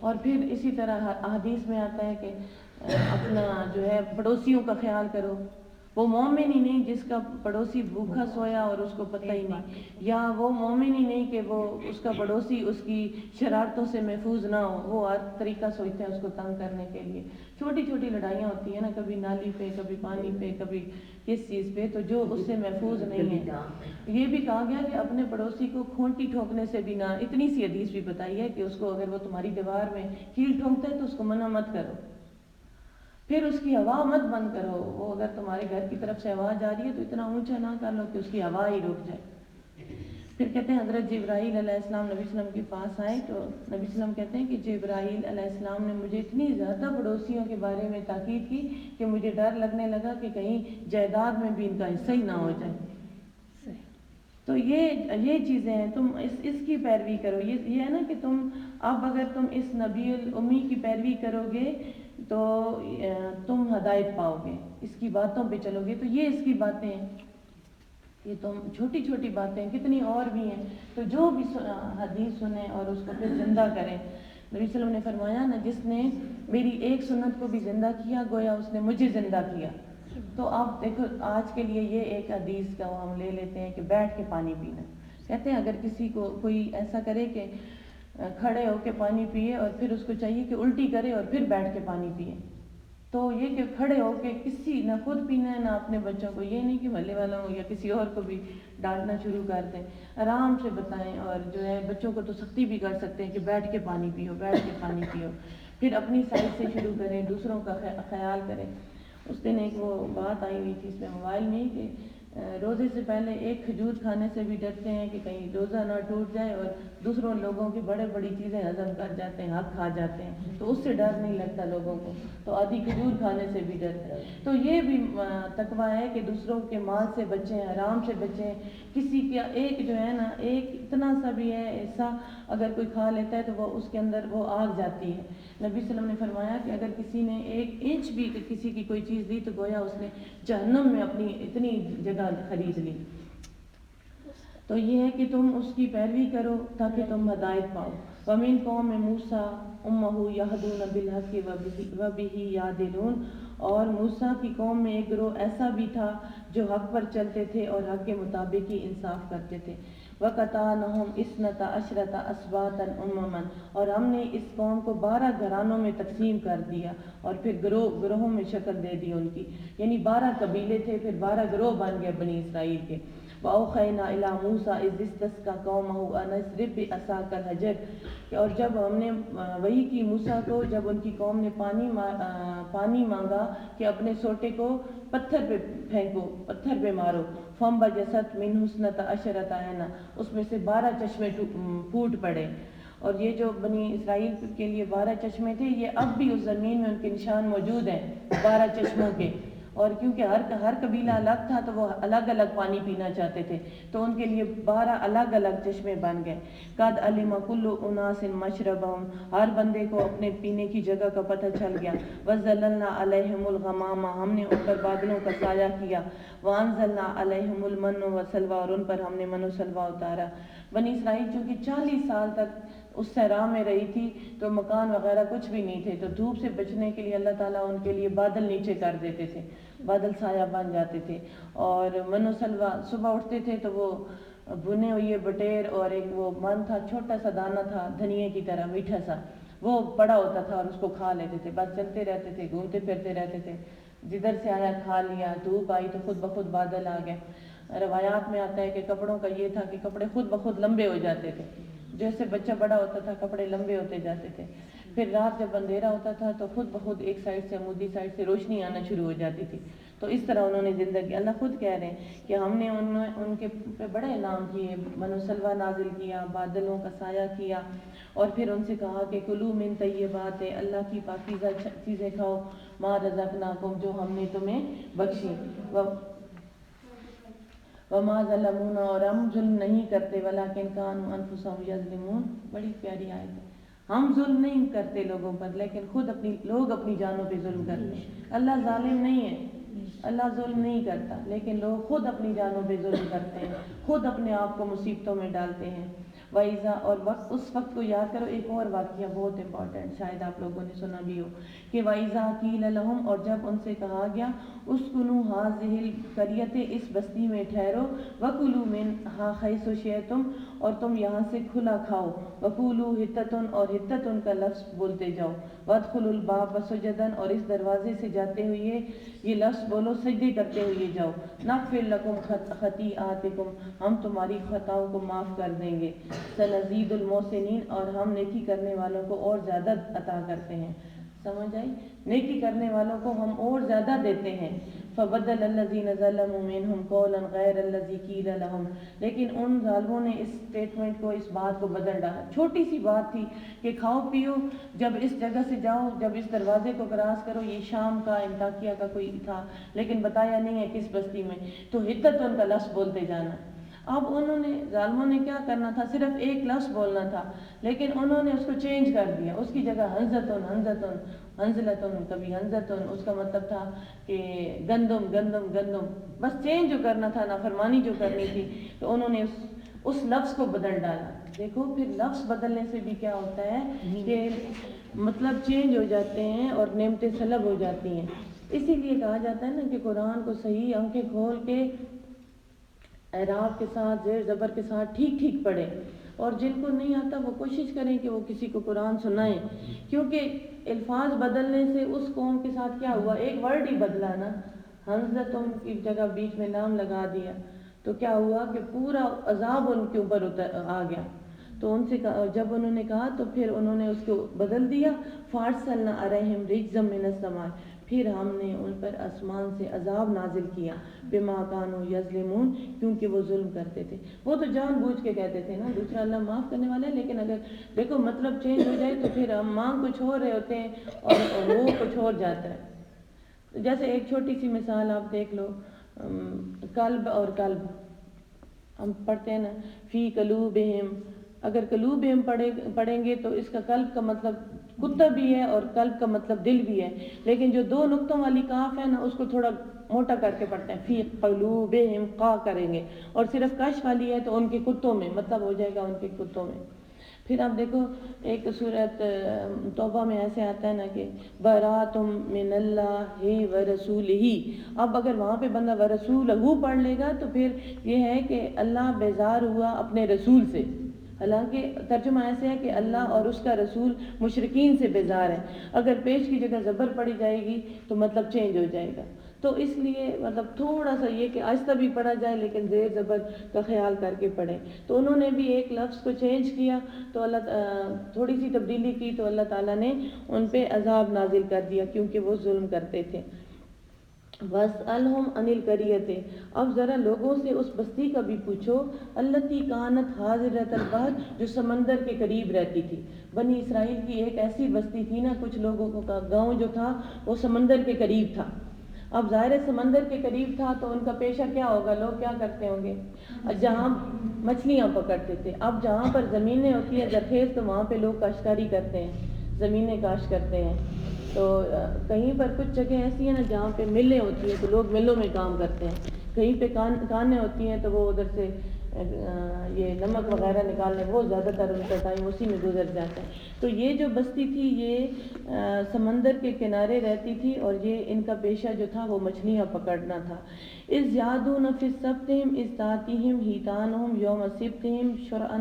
اور پھر اسی طرح حدیث میں آتا ہے کہ اپنا جو ہے پڑوسیوں کا خیال کرو. وہ مومن ہی نہیں جس کا پڑوسی بھوکا سویا اور اس کو پتہ ہی نہیں، یا وہ مومن ہی نہیں کہ وہ اس کا پڑوسی اس کی شرارتوں سے محفوظ نہ ہو، وہ ہر طریقہ سوچتے ہیں اس کو تنگ کرنے کے لیے. چھوٹی چھوٹی لڑائیاں ہوتی ہیں نا، کبھی نالی پہ، کبھی پانی پہ، کبھی کس چیز پہ، تو جو اس سے محفوظ نہیں ہے. یہ بھی کہا گیا کہ اپنے پڑوسی کو کھونٹی ٹھوکنے سے بھی نہ. اتنی سی حدیث بھی بتائی ہے کہ اس کو اگر وہ تمہاری دیوار میں کیل ٹھونکتا ہے تو اس کو منع مت کرو. پھر اس کی ہوا مت بند کرو، وہ اگر تمہارے گھر کی طرف سے آواز آ رہی ہے تو اتنا اونچا نہ کر لو کہ اس کی ہوا ہی رک جائے. پھر کہتے ہیں حضرت جبرائیل علیہ السلام نبی صلی اللہ علیہ وسلم کے پاس آئے تو نبی صلی اللہ علیہ وسلم کہتے ہیں کہ جبرائیل علیہ السلام نے مجھے اتنی زیادہ پڑوسیوں کے بارے میں تاکید کی کہ مجھے ڈر لگنے لگا کہ کہیں جائیداد میں بھی ان کا حصہ ہی نہ ہو جائے. تو یہ چیزیں ہیں، تم اس کی پیروی کرو. یہ ہے نا کہ تم اب اگر تم اس نبی الامی کی پیروی کرو گے تو تم ہدایت پاؤ گے، اس کی باتوں پہ چلو گے. تو یہ اس کی باتیں ہیں، یہ تم چھوٹی چھوٹی باتیں، کتنی اور بھی ہیں. تو جو بھی حدیث سنیں اور اس کو پھر زندہ کریں. نبی صلی اللہ علیہ وسلم نے فرمایا نا، جس نے میری ایک سنت کو بھی زندہ کیا گویا اس نے مجھے زندہ کیا. تو آپ دیکھو آج کے لیے یہ ایک حدیث کا ہم لے لیتے ہیں کہ بیٹھ کے پانی پینا. کہتے ہیں اگر کسی کو کوئی ایسا کرے کہ کھڑے ہو کے پانی پیے اور پھر اس کو چاہیے کہ الٹی کرے اور پھر بیٹھ کے پانی پیے، تو یہ کہ کھڑے ہو کے کسی نہ خود پینا ہے نہ اپنے بچوں کو، یہ نہیں کہ محلے والوں یا کسی اور کو بھی ڈانٹنا شروع کر دیں، آرام سے بتائیں. اور جو ہے بچوں کو تو سختی بھی کر سکتے ہیں کہ بیٹھ کے پانی پیو، بیٹھ کے پانی پیو. پھر اپنی سائڈ سے شروع کریں، دوسروں کا خیال کریں. اس دن ایک وہ بات آئی ہوئی تھی اس میں موبائل میں کہ روزے سے پہلے ایک کھجور کھانے سے بھی ڈرتے ہیں کہ کہیں روزہ نہ ٹوٹ جائے، اور دوسروں لوگوں کی بڑی چیزیں ہضم کر جاتے ہیں، حق کھا جاتے ہیں، تو اس سے ڈر نہیں لگتا لوگوں کو، تو آدھی کھجور کھانے سے بھی ڈرتے ہیں. تو یہ بھی تقویٰ ہے کہ دوسروں کے مال سے بچیں، حرام سے بچیں. کسی کا ایک جو ہے نا، ایک اتنا سا بھی ہے ایسا اگر کوئی کھا لیتا ہے تو وہ اس کے اندر وہ آگ جاتی ہے. نبی صلی اللہ علیہ وسلم نے فرمایا کہ اگر کسی نے 1 انچ بھی کسی کی کوئی چیز دی تو گویا اس نے جہنم میں اپنی اتنی جگہ خرید لی. تو یہ ہے کہ تم اس کی پیروی کرو تاکہ تم ہدایت پاؤ. وَمِن قوم موسیٰ أُمَّهُ يَهْدُونَ بِالْحَقِّ وَبِهِ يَعْدِلُونَ. اور موسیٰ کی قوم میں ایک گروہ ایسا بھی تھا جو حق پر چلتے تھے اور حق کے مطابق ہی انصاف کرتے تھے. وَقَطَعْنَاهُمْ اثْنَتَ عَشْرَةَ أَسْبَاطًا أُمَمًا. اور ہم نے اس قوم کو 12 گھرانوں میں تقسیم کر دیا اور پھر گروہوں میں شکل دے دی ان کی، یعنی 12 قبیلے تھے، پھر 12 گروہ بن گئے بنی اسرائیل کے. وَأَوْحَيْنَا إِلَىٰ مُوسَىٰ إِذِ اسْتَسْقَىٰ قَوْمَهُ أَنِ اضْرِب بِعَصَاكَ الْحَجَرَ. اور جب ہم نے وحی کی موسیٰ کو، جب ان کی قوم نے پانی مانگا کہ اپنے سوٹے کو پتھر پہ پھینکو، پتھر پہ مارو. فَانبَجَسَتْ مِنْهُ اثْنَتَ عَشْرَةَ عَيْنًا. اس میں سے 12 چشمے پھوٹ پڑے. اور یہ جو بنی اسرائیل کے لیے 12 چشمے تھے، یہ اب بھی اس زمین میں ان کے نشان موجود ہیں 12 چشموں کے. اور کیونکہ ہر قبیلہ الگ تھا تو وہ الگ الگ پانی پینا چاہتے تھے، تو ان کے لیے 12 الگ الگ چشمے بن گئے. قَدْ عَلِمَ كُلُّ أُنَاسٍ مَشْرَبَهُمْ. ہر بندے کو اپنے پینے کی جگہ کا پتہ چل گیا. وَظَلَّلْنَا عَلَيْهِمُ الْغَمَامَ. ہم نے ان پر بادلوں کا سایہ کیا. وَأَنزَلْنَا عَلَيْهِمُ الْمَنَّ وَالسَّلْوَىٰ. اور ان پر ہم نے من و سلوہ اتارا. بنی اسرائیل چونکہ 40 سال تک اس صحرا میں رہی تھی تو مکان وغیرہ کچھ بھی نہیں تھے، تو دھوپ سے بچنے کے لیے اللہ تعالیٰ ان کے لیے بادل نیچے کر دیتے تھے، بادل سایہ بن جاتے تھے. اور من و سلوہ، صبح اٹھتے تھے تو وہ بھنے ہوئے بٹیر اور ایک وہ من تھا، چھوٹا سا دانہ تھا دھنیے کی طرح میٹھا سا، وہ پڑا ہوتا تھا اور اس کو کھا لیتے تھے. بس چلتے رہتے تھے، گھومتے پھرتے رہتے تھے، جدھر سے آیا کھا لیا. دھوپ آئی تو خود بخود بادل آ گئے. روایات میں آتا ہے کہ کپڑوں کا یہ تھا کہ کپڑے خود بخود لمبے ہو جاتے تھے، جیسے بچہ بڑا ہوتا تھا کپڑے لمبے ہوتے جاتے تھے. پھر رات جب اندھیرا ہوتا تھا تو خود بخود ایک سائڈ سے عمودی سائڈ سے روشنی آنا شروع ہو جاتی تھی. تو اس طرح انہوں نے زندگی، اللہ خود کہہ رہے ہیں کہ ہم نے ان کے بڑے انعام کیے، من و سلوہ نازل کیا، بادلوں کا سایہ کیا، اور پھر ان سے کہا کہ کلوا من طیبات، اللہ کی پاکیزہ چیزیں کھاؤ، ما رزقناکم، جو ہم نے تمہیں بخشی. وما ظلمونا، اور ہم ظلم نہیں کرتے، ولکن کانوا انفسهم یظلمون. بڑی پیاری آیت ہے. ہم ظلم نہیں کرتے لوگوں پر، لیکن لوگ اپنی جانوں پہ ظلم کرتے ہیں. اللہ ظالم نہیں ہے، اللہ ظلم نہیں کرتا، لیکن لوگ خود اپنی جانوں پہ ظلم کرتے ہیں، خود اپنے آپ کو مصیبتوں میں ڈالتے ہیں. وَإِذَا، اور اس وقت کو یاد کرو. ایک اور واقعہ بہت امپورٹنٹ، شاید آپ لوگوں نے سنا بھی ہو کہ وَإِذَا قِيلَ لَهُمْ، اور جب ان سے کہا گیا اسْكُنُوا هَٰذِهِ الْقَرْيَةَ، اس بستی میں ٹھہرو، وَكُلُوا مِنْهَا حَيْثُ شِئْتُمْ، اور تم یہاں سے کھلا کھاؤ، وَقُولُوا حِطَّةٌ، اور حِطَّةٌ کا لفظ بولتے جاؤ، وَادْخُلُوا الْبَابَ سُجَدًا، اور اس دروازے سے جاتے ہوئے یہ لفظ بولو سجدے کرتے ہوئے جاؤ، نَغْفِرْ لَكُمْ خَطِیئَاتِکُمْ، ہم تمہاری خطاؤں کو معاف کر دیں گے، سَنَزِیدُ الْمُحْسِنِینَ، اور ہم نیکی کرنے والوں کو اور زیادہ عطا کرتے ہیں. سمجھ آئی؟ نیکی کرنے والوں کو ہم اور زیادہ دیتے ہیں. فَبَدَّلَ الَّذِينَ ظَلَمُوا مِنْهُمْ قَوْلًا غَيْرَ الَّذِي قِيلَ لَهُمْ، لیکن ان ظالموں نے اس اسٹیٹمنٹ کو، اس بات کو بدل ڈالا. چھوٹی سی بات تھی کہ کھاؤ پیو، جب اس جگہ سے جاؤ، جب اس دروازے کو کراس کرو، یہ شام کا انطاکیہ کا کوئی تھا، لیکن بتایا نہیں ہے کس بستی میں، تو حطت ان کا لفظ بولتے جانا. اب انہوں نے، ظالموں نے کیا کرنا تھا؟ صرف ایک لفظ بولنا تھا، لیکن انہوں نے اس کو چینج کر دیا. اس کی جگہ حنزتن، حنزلتن، کبھی حنزتن، اس کا مطلب تھا کہ گندم، بس چینج جو کرنا تھا، نافرمانی جو کرنی تھی، تو انہوں نے اس لفظ کو بدل ڈالا. دیکھو پھر لفظ بدلنے سے بھی کیا ہوتا ہے کہ مطلب چینج ہو جاتے ہیں اور نعمتیں سلب ہو جاتی ہیں. اسی لیے کہا جاتا ہے نا کہ قرآن کو صحیح آنکھیں کھول کے اعراب کے ساتھ، زیر زبر کے ساتھ ٹھیک پڑھیں، اور جن کو نہیں آتا وہ کوشش کریں کہ وہ کسی کو قرآن سنائیں، کیونکہ الفاظ بدلنے سے اس قوم کے ساتھ کیا ہوا، ایک ورڈ ہی بدلا نا، حنظلتم کی جگہ بیچ میں نام لگا دیا، تو کیا ہوا کہ پورا عذاب ان کے اوپر آ گیا۔ تو ان سے جب انہوں نے کہا تو پھر انہوں نے اس کو بدل دیا، فارسلنا علیہم رجزا من السماء، پھر ہم نے ان پر آسمان سے عذاب نازل کیا، بما کانوا یظلمون، کیونکہ وہ ظلم کرتے تھے۔ وہ تو جان بوجھ کے کہتے تھے نا دوسرا اللہ معاف کرنے والا ہے، لیکن اگر دیکھو مطلب چینج ہو جائے تو پھر ہم مانگ کچھ اور رہے ہوتے ہیں اور وہ کچھ اور جاتا ہے۔ جیسے ایک چھوٹی سی مثال آپ دیکھ لو، قلب اور قلب، ہم پڑھتے ہیں نا فی قلوبہم، اگر قلوبہم پڑھیں گے تو اس کا قلب کا مطلب کتا بھی ہے اور قلب کا مطلب دل بھی ہے، لیکن جو دو نقطوں والی کاف ہے نا اس کو تھوڑا موٹا کر کے پڑھتے ہیں، فی قلوبہم قا کریں گے، اور صرف کش والی ہے تو ان کے کتوں میں، مطلب ہو جائے گا ان کے کتوں میں۔ پھر آپ دیکھو ایک صورت توبہ میں ایسے آتا ہے نا کہ براتم من اللہ ورسولہ، اب اگر وہاں پہ بندہ ورسولہ پڑھ لے گا تو پھر یہ ہے کہ اللہ بیزار ہوا اپنے رسول سے، حالانکہ ترجمہ ایسے ہے کہ اللہ اور اس کا رسول مشرکین سے بیزار ہے، اگر پیش کی جگہ زبر پڑی جائے گی تو مطلب چینج ہو جائے گا، تو اس لیے مطلب تھوڑا سا یہ کہ آہستہ بھی پڑھا جائے لیکن زیر زبر کا خیال کر کے پڑھیں۔ تو انہوں نے بھی ایک لفظ کو چینج کیا تو اللہ تھوڑی سی تبدیلی کی تو اللہ تعالیٰ نے ان پہ عذاب نازل کر دیا کیونکہ وہ ظلم کرتے تھے۔ وَاسْأَلْهُمْ عَنِ الْقَرْيَةِ، اب ذرا لوگوں سے اس بستی کا بھی پوچھو، الَّتِي كَانَتْ حَاضِرَةَ الْبَحْرِ، جو سمندر کے قریب رہتی تھی۔ بنی اسرائیل کی ایک ایسی بستی تھی نا، کچھ لوگوں کا گاؤں جو تھا وہ سمندر کے قریب تھا۔ اب ظاہر سمندر کے قریب تھا تو ان کا پیشہ کیا ہوگا، لوگ کیا کرتے ہوں گے، جہاں مچھلیاں پکڑتے تھے۔ اب جہاں پر زمینیں ہوتی ہیں زرخیز تو وہاں پہ لوگ کاشتکاری کرتے ہیں، زمینیں کاشت کرتے ہیں، تو کہیں پر کچھ جگہ ایسی ہیں نا جہاں پہ ملیں ہوتی ہیں تو لوگ ملوں میں کام کرتے ہیں، کہیں پہ کانیں ہوتی ہیں تو وہ ادھر سے یہ نمک وغیرہ نکالنے، وہ زیادہ تر ان کا ٹائم اسی میں گزر جاتا ہے۔ تو یہ جو بستی تھی یہ سمندر کے کنارے رہتی تھی اور یہ ان کا پیشہ جو تھا وہ مچھلیاں پکڑنا تھا۔ اذ یعدون فی سبتہم اذ تأتیہم حیتانہم یوم سبتہم شرعا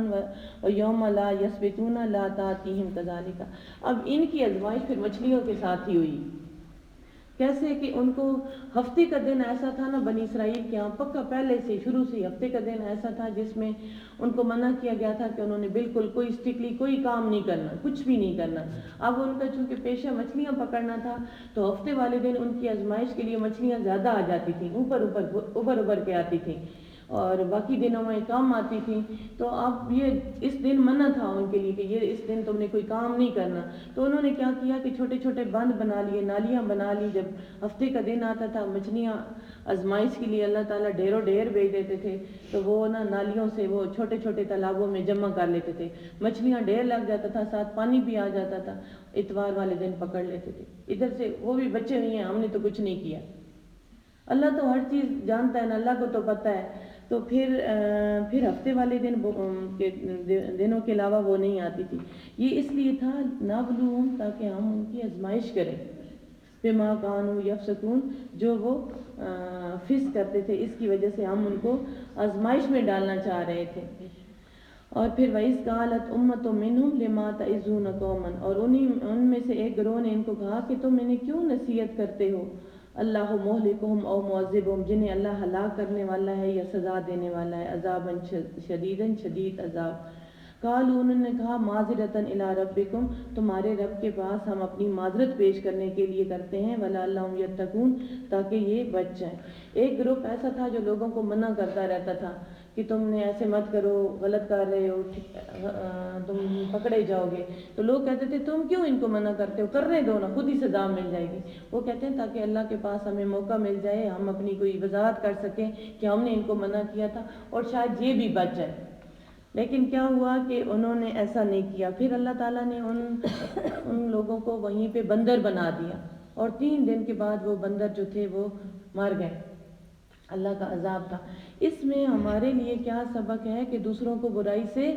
ویوم لا یسبتون لا تأتیہم کذالک، اب ان کی آزمائش پھر مچھلیوں کے ساتھ ہی ہوئی۔ کیسے کہ ان کو ہفتے کا دن ایسا تھا نا بنی اسرائیل کے یہاں پکا پہلے سے شروع سے ہفتے کا دن ایسا تھا جس میں ان کو منع کیا گیا تھا کہ انہوں نے بالکل کوئی اسٹرکٹلی کوئی کام نہیں کرنا، کچھ بھی نہیں کرنا۔ اب ان کا چونکہ پیشہ مچھلیاں پکڑنا تھا تو ہفتے والے دن ان کی آزمائش کے لیے مچھلیاں زیادہ آ جاتی تھیں، اوپر کے آتی تھیں اور باقی دنوں میں کام آتی تھیں، تو اب یہ اس دن منع تھا ان کے لیے کہ یہ اس دن تم نے کوئی کام نہیں کرنا۔ تو انہوں نے کیا کیا کہ چھوٹے چھوٹے بند بنا لیے، نالیاں بنا لی، جب ہفتے کا دن آتا تھا مچھلیاں آزمائش کے لیے اللہ تعالیٰ ڈھیروں ڈھیر بھیج دیتے تھے، تو وہ نا نالیوں سے وہ چھوٹے چھوٹے تالابوں میں جمع کر لیتے تھے، مچھلیاں ڈھیر لگ جاتا تھا، ساتھ پانی بھی آ جاتا تھا، اتوار والے دن پکڑ لیتے تھے۔ ادھر سے وہ بھی بچے ہوئی ہیں، ہم نے تو کچھ نہیں کیا، اللہ تو ہر چیز جانتا ہے نا، اللہ کو تو پتہ ہے۔ تو پھر ہفتے والے دنوں کے علاوہ وہ نہیں آتی تھی، یہ اس لیے تھا نبلوہم، تاکہ ہم ان کی آزمائش کریں، بما کانوا یفسقون، جو وہ فسق کرتے تھے، اس کی وجہ سے ہم ان کو آزمائش میں ڈالنا چاہ رہے تھے۔ اور پھر وَإِذْ قَالَتْ أُمَّةٌ مِّنْهُمْ لِمَا تَعِظُونَ قَوْمًا، اور ان میں سے ایک گروہ نے ان کو کہا کہ تم انہیں کیوں نصیحت کرتے ہو، اللہ مہلکہم او معذبہم، جنہیں اللہ ہلاک کرنے والا ہے یا سزا دینے والا ہے، عذابًا شدیداً، شدید عذاب۔ قالوا، انہوں نے کہا معذرتاً الی ربکم، تمہارے رب کے پاس ہم اپنی معذرت پیش کرنے کے لیے کرتے ہیں، ولعلہم یتقون، تاکہ یہ بچ جائیں۔ ایک گروپ ایسا تھا جو لوگوں کو منع کرتا رہتا تھا کہ تم نے ایسے مت کرو، غلط کر رہے ہو، تم پکڑے جاؤ گے، تو لوگ کہتے تھے تم کیوں ان کو منع کرتے ہو، کرنے دو نا، خود ہی سزا مل جائے گی۔ وہ کہتے ہیں تاکہ اللہ کے پاس ہمیں موقع مل جائے، ہم اپنی کوئی وضاحت کر سکیں کہ ہم نے ان کو منع کیا تھا اور شاید یہ بھی بچ جائے۔ لیکن کیا ہوا کہ انہوں نے ایسا نہیں کیا، پھر اللہ تعالیٰ نے ان لوگوں کو وہیں پہ بندر بنا دیا، اور 3 دن کے بعد وہ بندر جو تھے وہ مر گئے، اللہ کا عذاب تھا۔ اس میں ہمارے لیے کیا سبق ہے کہ دوسروں کو برائی سے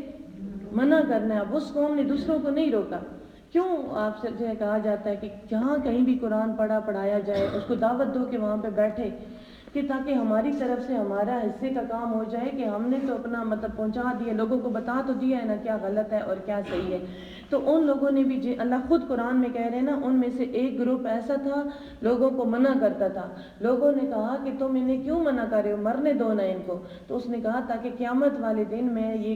منع کرنا ہے۔ اب اس قوم نے دوسروں کو نہیں روکا، کیوں آپ سے کہا جاتا ہے کہ جہاں کہیں بھی قرآن پڑھایا جائے اس کو دعوت دو کہ وہاں پہ بیٹھے، کہ تاکہ ہماری طرف سے ہمارا حصے کا کام ہو جائے کہ ہم نے تو اپنا مطلب پہنچا دیا، لوگوں کو بتا تو دیا ہے نا کیا غلط ہے اور کیا صحیح ہے۔ تو ان لوگوں نے بھی اللہ خود قرآن میں کہہ رہے ہیں نا، ان میں سے ایک گروپ ایسا تھا لوگوں کو منع کرتا تھا۔ لوگوں نے کہا کہ تم انہیں کیوں منع کر رہے ہو، مرنے دو نا ان کو۔ تو اس نے کہا تاکہ قیامت والے دن میں یہ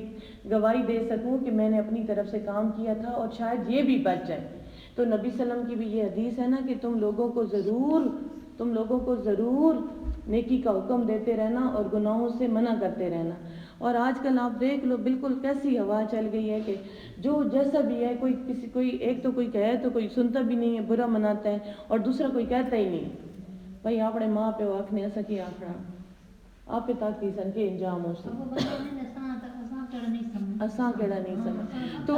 گواہی دے سکوں کہ میں نے اپنی طرف سے کام کیا تھا اور شاید یہ بھی بچ جائے۔ تو نبی صلی اللہ علیہ وسلم کی بھی یہ حدیث ہے نا کہ تم لوگوں کو ضرور نیکی کا حکم دیتے رہنا اور گناہوں سے منع کرتے رہنا۔ اور آج کل آپ دیکھ لو بالکل کیسی ہوا چل گئی ہے کہ جو جیسا بھی ہے، کوئی ایک تو کوئی کہے تو کوئی سنتا بھی نہیں ہے، برا مناتا ہے، اور دوسرا کوئی کہتا ہی نہیں۔ بھائی اپنے ماں پہ آخنے ایسا کیا آخنا آپ پہ تاک بھی سن کے انجام ہو سکتا اساں کیڑا نہیں سمجھ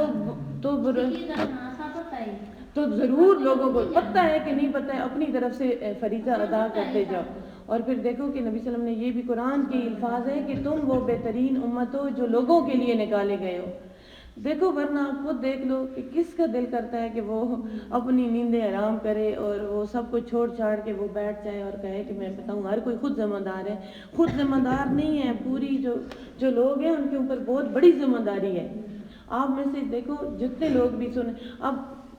تو ضرور لوگوں کو پتہ ہے کہ نہیں پتہ ہے، اپنی طرف سے فریضہ ادا کرتے جاؤ۔ اور پھر دیکھو کہ نبی صلی اللہ علیہ وسلم نے یہ بھی قرآن کے الفاظ ہیں کہ تم وہ بہترین امت ہو جو لوگوں کے لیے نکالے گئے ہو۔ دیکھو ورنہ آپ خود دیکھ لو کہ کس کا دل کرتا ہے کہ وہ اپنی نیندیں آرام کرے اور وہ سب کو چھوڑ چھاڑ کے وہ بیٹھ جائے اور کہے کہ میں بتاؤں ہر کوئی خود ذمہ دار ہے۔ خود ذمہ دار نہیں ہے، پوری جو لوگ ہیں ان کے اوپر بہت بڑی ذمہ داری ہے۔ آپ میں سے دیکھو جتنے لوگ بھی سنیں، اب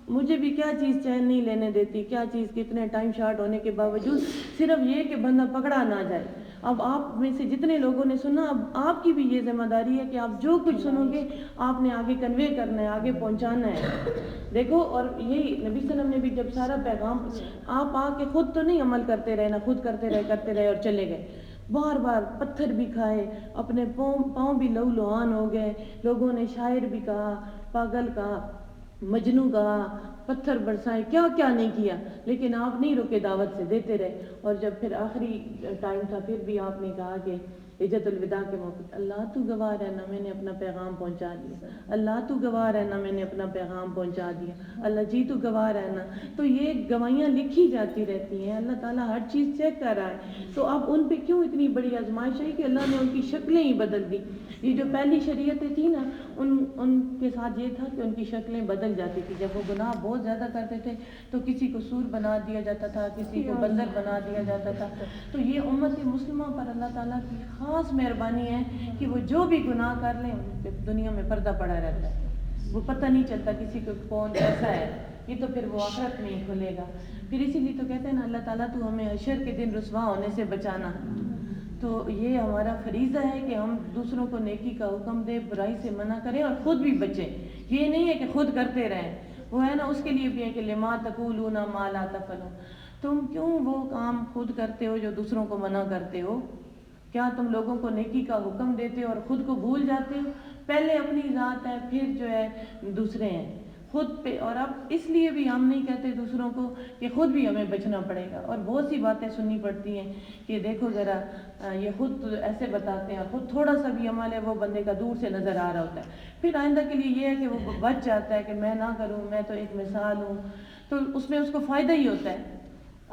مجھے بھی کیا چیز چین نہیں لینے دیتی، کیا چیز کتنے ٹائم شارٹ ہونے کے باوجود صرف یہ کہ بندہ پکڑا نہ جائے۔ اب آپ میں سے جتنے لوگوں نے سنا، اب آپ کی بھی یہ ذمہ داری ہے کہ آپ جو کچھ سنو گے آپ نے آگے کنوے کرنا ہے، آگے پہنچانا ہے۔ دیکھو اور یہی نبی صلی اللہ علیہ وسلم نے بھی جب سارا پیغام، آپ آ کے خود تو نہیں عمل کرتے رہے نا، خود کرتے رہے اور چلے گئے، بار بار پتھر بھی کھائے، اپنے پاؤں بھی لہو لہان ہو گئے، لوگوں نے شاعر بھی کہا، پاگل کہا، مجنوں کہا، پتھر برسائے، کیا کیا نہیں کیا، لیکن آپ نہیں رکے، دعوت سے دیتے رہے۔ اور جب پھر آخری ٹائم تھا پھر بھی آپ نے کہا کہ حجت الوداع کے موقع، اللہ تو گواہ رہنا میں نے اپنا پیغام پہنچا دیا، اللہ تو گواہ رہنا میں نے اپنا پیغام پہنچا دیا، اللہ جی تو گواہ رہنا۔ تو یہ گواہیاں لکھی جاتی رہتی ہیں، اللہ تعالیٰ ہر چیز چیک کر رہا ہے۔ تو اب ان پہ کیوں اتنی بڑی آزمائش ہے کہ اللہ نے ان کی شکلیں ہی بدل دی۔ یہ جو پہلی شریعتیں تھیں نا، ان کے ساتھ یہ تھا کہ ان کی شکلیں بدل جاتی تھی۔ جب وہ گناہ بہت زیادہ کرتے تھے تو کسی کو سور بنا دیا جاتا تھا، کسی کو بندر بنا دیا جاتا تھا۔ تو یہ امت مسلمہ پر اللہ تعالیٰ کی خاص مہربانی ہے کہ وہ جو بھی گناہ کر لیں دنیا میں پردہ پڑا رہتا ہے، وہ پتہ نہیں چلتا کسی کو کون کیسا ہے، یہ تو پھر وہ آخرت میں ہی کھلے گا۔ پھر اسی لیے تو کہتے ہیں نا اللہ تعالیٰ تو ہمیں حشر کے دن رسوا ہونے سے بچانا۔ تو یہ ہمارا فریضہ ہے کہ ہم دوسروں کو نیکی کا حکم دیں، برائی سے منع کریں اور خود بھی بچیں۔ یہ نہیں ہے کہ خود کرتے رہیں، وہ ہے نا اس کے لیے بھی ہے کہ لما تقولون ما لا تفعلون، تم کیوں وہ کام خود کرتے ہو جو دوسروں کو منع کرتے ہو؟ کیا تم لوگوں کو نیکی کا حکم دیتے ہو اور خود کو بھول جاتے ہو؟ پہلے اپنی ذات ہے، پھر جو ہے دوسرے ہیں، خود پہ۔ اور اب اس لیے بھی ہم نہیں کہتے دوسروں کو کہ خود بھی ہمیں بچنا پڑے گا۔ اور بہت سی باتیں سننی پڑتی ہیں کہ دیکھو ذرا یہ خود ایسے بتاتے ہیں، خود تھوڑا سا بھی عمل ہے وہ بندے کا دور سے نظر آ رہا ہوتا ہے، پھر آئندہ کے لیے یہ ہے کہ وہ بچ جاتا ہے کہ میں نہ کروں، میں تو ایک مثال ہوں، تو اس میں اس کو فائدہ ہی ہوتا ہے۔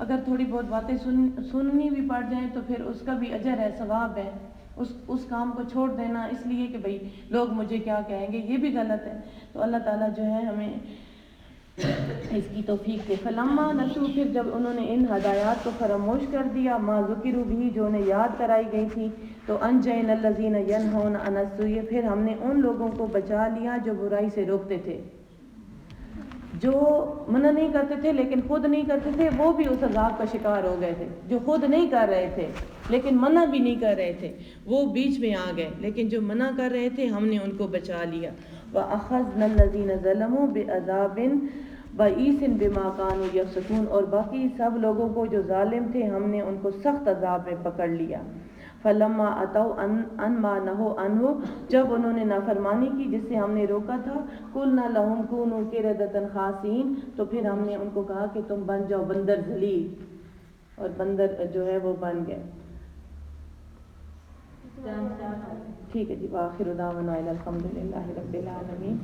اگر تھوڑی بہت باتیں سننی بھی پڑ جائیں تو پھر اس کا بھی اجر ہے، ثواب ہے۔ اس کام کو چھوڑ دینا اس لیے کہ بھئی لوگ مجھے کیا کہیں گے، یہ بھی غلط ہے۔ تو اللہ تعالیٰ جو ہے ہمیں اس کی توفیق دے۔ فلما نسوا، پھر جب انہوں نے ان ہدایات کو فراموش کر دیا، ما ذکروا بھی، جو انہیں یاد کرائی گئی تھی، تو انجینا الذین ینہون عن السوء، پھر ہم نے ان لوگوں کو بچا لیا جو برائی سے روکتے تھے۔ جو منع نہیں کرتے تھے لیکن خود نہیں کرتے تھے، وہ بھی اس عذاب کا شکار ہو گئے تھے۔ جو خود نہیں کر رہے تھے لیکن منع بھی نہیں کر رہے تھے، وہ بیچ میں آ گئے، لیکن جو منع کر رہے تھے ہم نے ان کو بچا لیا۔ وَأَخَذْنَا الَّذِينَ ظَلَمُوا بِعَذَابٍ بَئِيسٍ بِمَا كَانُوا يَفْسُقُونَ، اور باقی سب لوگوں کو جو ظالم تھے ہم نے ان کو سخت عذاب میں پکڑ لیا۔ فلما اتوا عن ما نهوا عنه، جب انہوں نے نافرمانی کی جس سے ہم نے روکا تھا، قلنا لهم كونوا قردة خاسئين، تو پھر ہم نے ان کو کہا کہ تم بن جاؤ بندر ذلیل، اور بندر جو ہے وہ بن گئے۔ ٹھیک ہے جی، وآخر دعوانا الحمدللہ رب العالمین۔